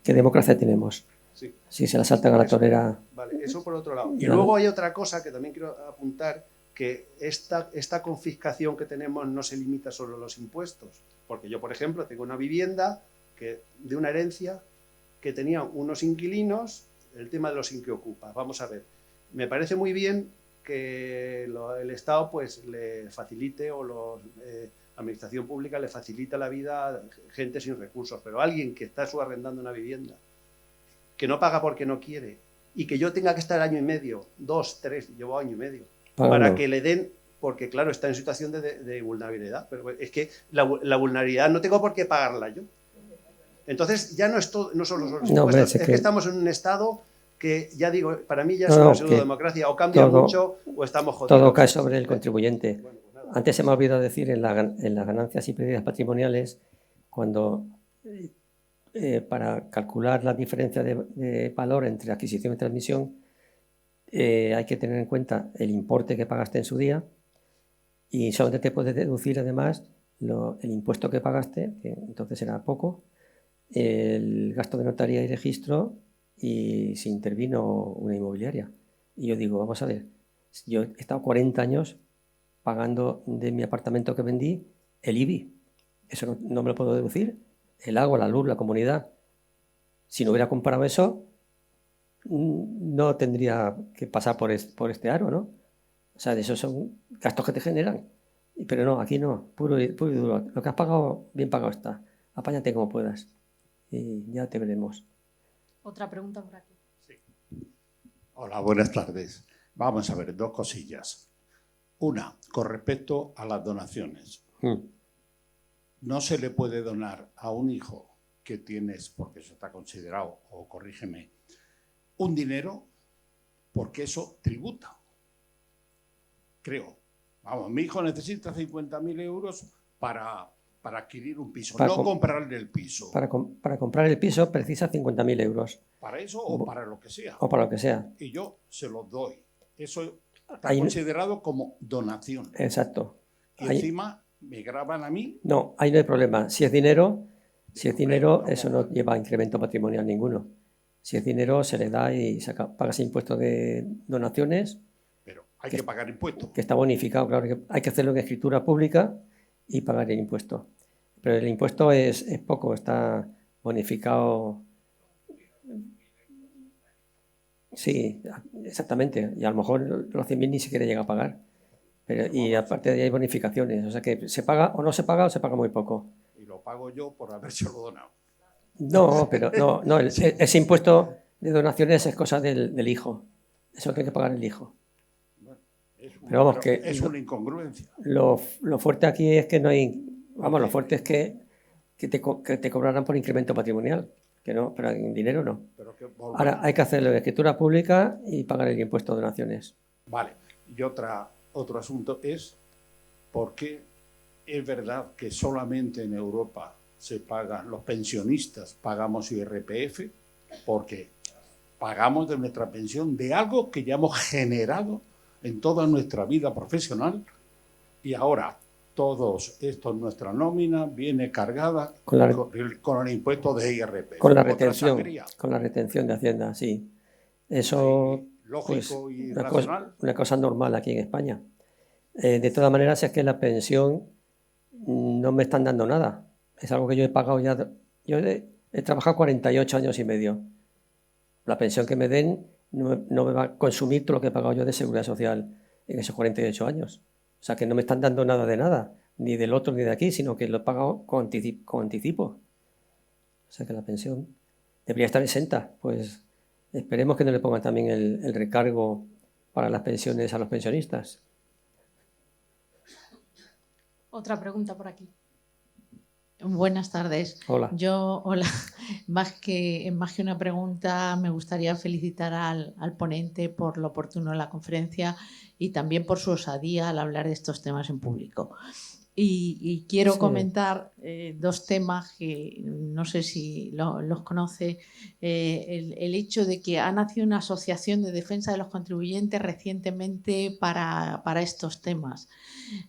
¿qué democracia tenemos? Sí. Si se la saltan a la torera... Vale, eso por otro lado. Y luego hay otra cosa que también quiero apuntar, que esta confiscación que tenemos no se limita solo a los impuestos. Porque yo, por ejemplo, tengo una vivienda de una herencia que tenía unos inquilinos, el tema de los inquiocupas. Vamos a ver, me parece muy bien que el Estado pues le facilite, o la administración pública le facilita la vida a gente sin recursos, pero alguien que está subarrendando una vivienda, que no paga porque no quiere, y que yo tenga que estar año y medio, 2, 3, llevo año y medio, para que le den, porque claro, está en situación de vulnerabilidad, pero es que la vulnerabilidad no tengo por qué pagarla yo. Entonces ya no solo son los impuestos, es que estamos en un estado que, ya digo, para mí ya es una pseudodemocracia, o cambia mucho o estamos jodidos. Todo cae sobre el contribuyente. Bueno, pues antes se me ha olvidado decir en las ganancias y pérdidas patrimoniales, cuando para calcular la diferencia de valor entre adquisición y transmisión, hay que tener en cuenta el importe que pagaste en su día y solamente te puedes deducir además el impuesto que pagaste, que entonces era poco, el gasto de notaría y registro y si intervino una inmobiliaria. Y yo digo, vamos a ver, yo he estado 40 años pagando de mi apartamento que vendí el IBI. Eso no me lo puedo deducir. El agua, la luz, la comunidad. Si no hubiera comprado eso, no tendría que pasar por este aro, ¿no? O sea, de esos son gastos que te generan. Pero no, aquí no, puro y duro. Lo que has pagado, bien pagado está. Apáñate como puedas. Y ya te veremos. Otra pregunta por aquí. Sí. Hola, buenas tardes. Vamos a ver, 2 cosillas. Una, con respecto a las donaciones. No se le puede donar a un hijo que tienes, porque eso está considerado, o corrígeme, un dinero, porque eso tributa. Creo. Vamos, mi hijo necesita 50.000 euros para adquirir un piso, no comprarle el piso. Para comprar el piso precisa 50.000 euros. ¿Para eso o para lo que sea? O para lo que sea. Y yo se los doy. Eso está considerado como donación. Exacto. Y encima me graban a mí. No, ahí no hay problema. Si es dinero, eso no lleva incremento patrimonial ninguno. Si es dinero, se le da y pagas impuesto de donaciones. Pero hay que pagar impuestos. Que está bonificado, claro. Que hay que hacerlo en escritura pública y pagar el impuesto. Pero el impuesto es poco, está bonificado. Sí, exactamente. Y a lo mejor los 100.000 ni siquiera llega a pagar. Y aparte de ahí hay bonificaciones. O sea que se paga o no se paga o se paga muy poco. Y lo pago yo por habérselo donado. No, pero no ese impuesto de donaciones es cosa del hijo. Eso tiene que pagar el hijo. Pero vamos, que es una incongruencia. Lo fuerte aquí es que no hay... Vamos, lo fuerte es que te cobrarán por incremento patrimonial. Que no, pero en dinero no. Ahora hay que hacerlo en escritura pública y pagar el impuesto de donaciones. Vale. Y otro asunto es por qué es verdad que solamente en Europa se pagan, los pensionistas pagamos IRPF, porque pagamos de nuestra pensión de algo que ya hemos generado en toda nuestra vida profesional y ahora todos esto, nuestra nómina viene cargada con el impuesto de IRPF. Con la retención de Hacienda, sí. Eso lógico y racional. Una cosa normal aquí en España. De todas maneras, es que la pensión no me están dando nada. Es algo que yo he pagado ya. Yo he trabajado 48 años y medio. La pensión que me den no me va a consumir todo lo que he pagado yo de seguridad social en esos 48 años. O sea que no me están dando nada de nada, ni del otro ni de aquí, sino que lo he pagado con anticipo. O sea que la pensión debería estar exenta. Pues esperemos que no le pongan también el recargo para las pensiones a los pensionistas. Otra pregunta por aquí. Buenas tardes. Hola. Hola. Más que una pregunta, me gustaría felicitar al ponente por lo oportuno de la conferencia y también por su osadía al hablar de estos temas en público. Y quiero comentar 2 temas que no sé si los conoce. El hecho de que ha nacido una asociación de defensa de los contribuyentes recientemente para estos temas,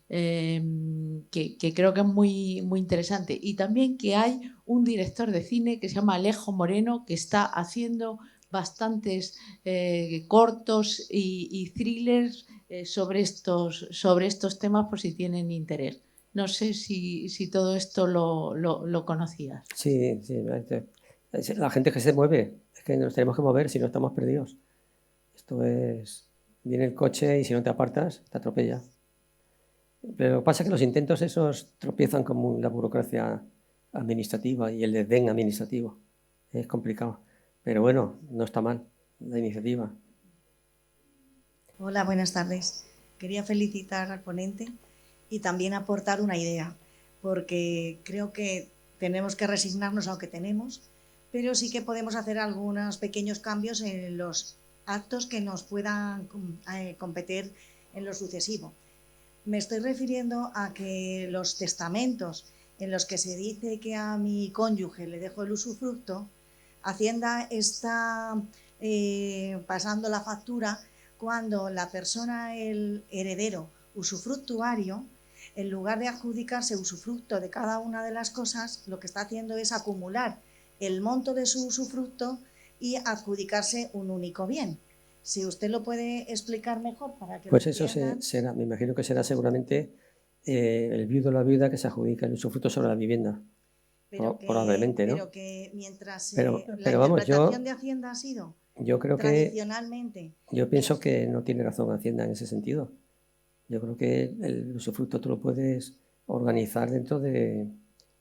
que creo que es muy, muy interesante. Y también que hay un director de cine que se llama Alejo Moreno, que está haciendo bastantes cortos y thrillers sobre estos temas por si tienen interés. No sé si todo esto lo conocías. Sí. La gente que se mueve, es que nos tenemos que mover, si no estamos perdidos. Esto es... Viene el coche y si no te apartas, te atropella. Pero lo que pasa es que los intentos esos tropiezan con la burocracia administrativa y el desdén administrativo. Es complicado. Pero bueno, no está mal la iniciativa. Hola, buenas tardes. Quería felicitar al ponente y también aportar una idea, porque creo que tenemos que resignarnos a lo que tenemos, pero sí que podemos hacer algunos pequeños cambios en los actos que nos puedan competir en lo sucesivo. Me estoy refiriendo a que los testamentos en los que se dice que a mi cónyuge le dejo el usufructo, Hacienda está pasando la factura cuando la persona, el heredero usufructuario, en lugar de adjudicarse usufructo de cada una de las cosas, lo que está haciendo es acumular el monto de su usufructo y adjudicarse un único bien. Si usted lo puede explicar mejor para que pues lo eso entiendan. será, me imagino que será seguramente el viudo o la viuda que se adjudica el usufructo sobre la vivienda. Probablemente, ¿no? Pero que mientras pero la vamos, interpretación de Hacienda ha sido yo creo tradicionalmente... yo pienso que no tiene razón Hacienda en ese sentido. Yo creo que el usufructo tú lo puedes organizar dentro de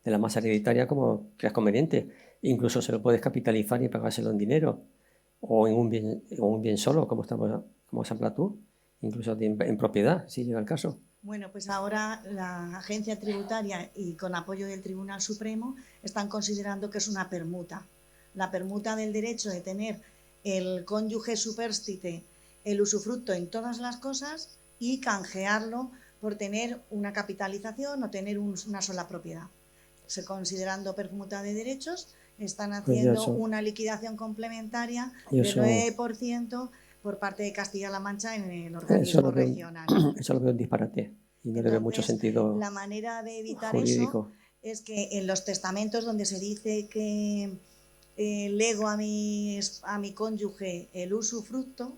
la masa hereditaria como creas conveniente. Incluso se lo puedes capitalizar y pagárselo en dinero o en un bien solo, como has hablado tú, incluso en propiedad, si llega el caso. Bueno, pues ahora la agencia tributaria y con apoyo del Tribunal Supremo están considerando que es una permuta. La permuta del derecho de tener el cónyuge supérstite, el usufructo en todas las cosas y canjearlo por tener una capitalización o tener una sola propiedad. Se considerando permuta de derechos, están haciendo una liquidación complementaria del 9% por parte de Castilla-La Mancha en el organismo regional. Eso lo veo un disparate y no le veo mucho sentido. La manera de evitar jurídico. eso es que en los testamentos donde se dice que lego a mi cónyuge el usufructo,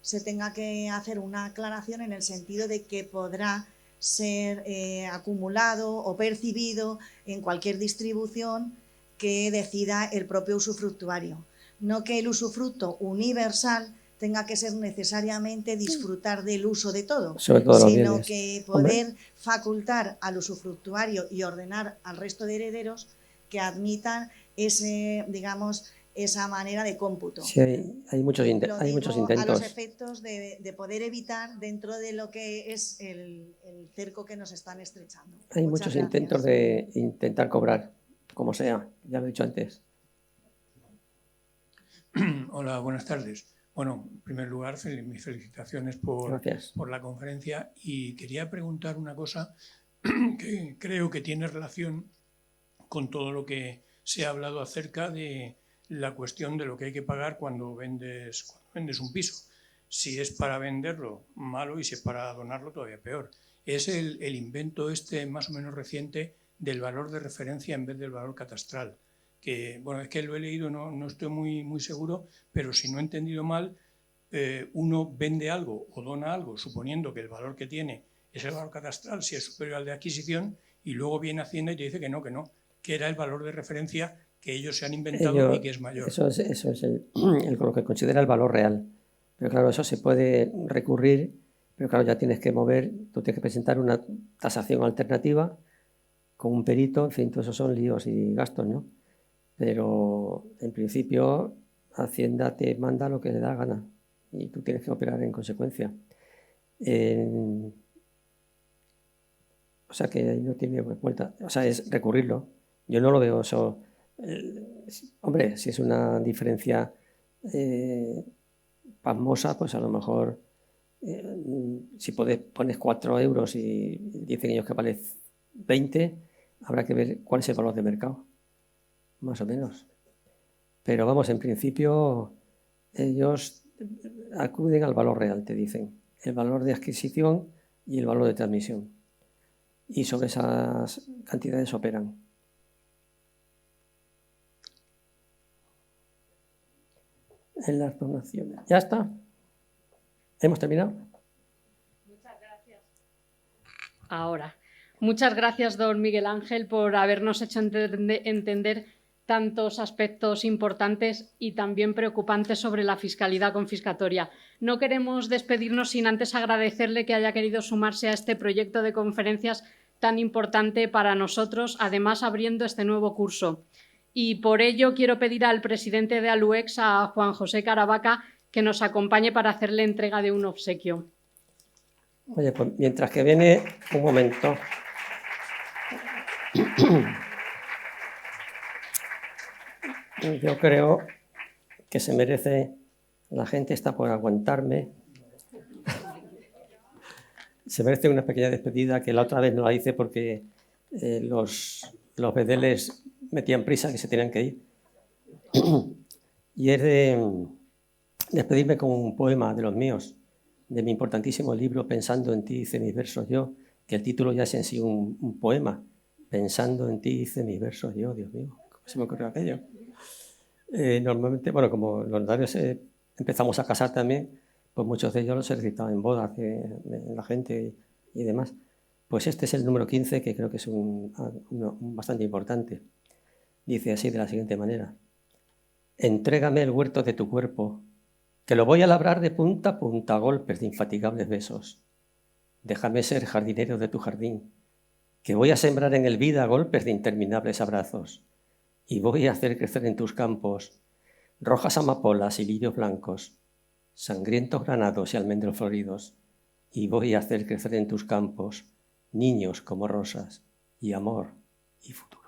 se tenga que hacer una aclaración en el sentido de que podrá ser acumulado o percibido en cualquier distribución que decida el propio usufructuario. No que el usufructo universal tenga que ser necesariamente disfrutar del uso de todo, sino que poder facultar al usufructuario y ordenar al resto de herederos que admitan esa manera de cómputo. Sí, hay muchos intentos. A los efectos de poder evitar dentro de lo que es el cerco que nos están estrechando. Hay muchos intentos de intentar cobrar, como sea, ya lo he dicho antes. Hola, buenas tardes. Bueno, en primer lugar, mis felicitaciones por la conferencia y quería preguntar una cosa que creo que tiene relación con todo lo que se ha hablado acerca de la cuestión de lo que hay que pagar cuando vendes un piso. Si es para venderlo, malo, y si es para donarlo, todavía peor. Es el invento más o menos reciente del valor de referencia en vez del valor catastral. Que, bueno, es que lo he leído, no estoy muy seguro, pero si no he entendido mal, uno vende algo o dona algo suponiendo que el valor que tiene es el valor catastral, si es superior al de adquisición, y luego viene Hacienda y te dice que no, que era el valor de referencia que ellos se han inventado y que es mayor. Eso es lo que considera el valor real. Pero claro, eso se puede recurrir, pero claro, ya tienes que tú tienes que presentar una tasación alternativa con un perito, en fin, todos esos son líos y gastos, ¿no? Pero en principio Hacienda te manda lo que le da gana y tú tienes que operar en consecuencia. O sea que ahí no tiene vuelta. O sea, es recurrirlo. Yo no lo veo eso. Hombre, si es una diferencia pasmosa, pues a lo mejor si pones 4 euros y dicen ellos que vale 20, habrá que ver cuál es el valor de mercado. Más o menos. Pero vamos, en principio ellos acuden al valor real, te dicen. El valor de adquisición y el valor de transmisión. Y sobre esas cantidades operan. En las donaciones. ¿Ya está? ¿Hemos terminado? Muchas gracias. Ahora. Muchas gracias, don Miguel Ángel, por habernos hecho entender tantos aspectos importantes y también preocupantes sobre la fiscalidad confiscatoria. No queremos despedirnos sin antes agradecerle que haya querido sumarse a este proyecto de conferencias tan importante para nosotros, además abriendo este nuevo curso. Y por ello quiero pedir al presidente de Aluex, a Juan José Caravaca, que nos acompañe para hacerle entrega de un obsequio. Oye, pues mientras que viene, un momento. Yo creo que se merece, la gente está por aguantarme, se merece una pequeña despedida que la otra vez no la hice porque los los bedeles metían prisa que se tenían que ir. Y es de despedirme con un poema de los míos, de mi importantísimo libro Pensando en ti hice mis versos yo, que el título ya es en sí un poema. Pensando en ti hice mis versos yo, Dios mío, ¿cómo se me ocurrió aquello? Normalmente, bueno, como los notarios empezamos a casar también, pues muchos de ellos los he recitado en bodas de la gente y demás. Pues este es el número 15, que creo que es un bastante importante. Dice así de la siguiente manera: entrégame el huerto de tu cuerpo, que lo voy a labrar de punta a punta a golpes de infatigables besos. Déjame ser jardinero de tu jardín, que voy a sembrar en el vida a golpes de interminables abrazos, y voy a hacer crecer en tus campos rojas amapolas y lirios blancos, sangrientos granados y almendros floridos, y voy a hacer crecer en tus campos niños como rosas, y amor y futuro.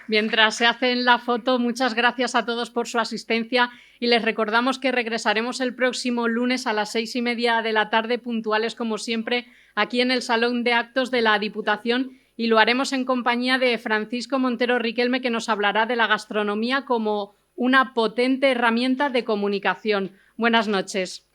Mientras se hacen la foto, muchas gracias a todos por su asistencia y les recordamos que regresaremos el próximo lunes a las 6:30 de la tarde, puntuales como siempre, aquí en el Salón de Actos de la Diputación, y lo haremos en compañía de Francisco Montero Riquelme, que nos hablará de la gastronomía como una potente herramienta de comunicación. Buenas noches.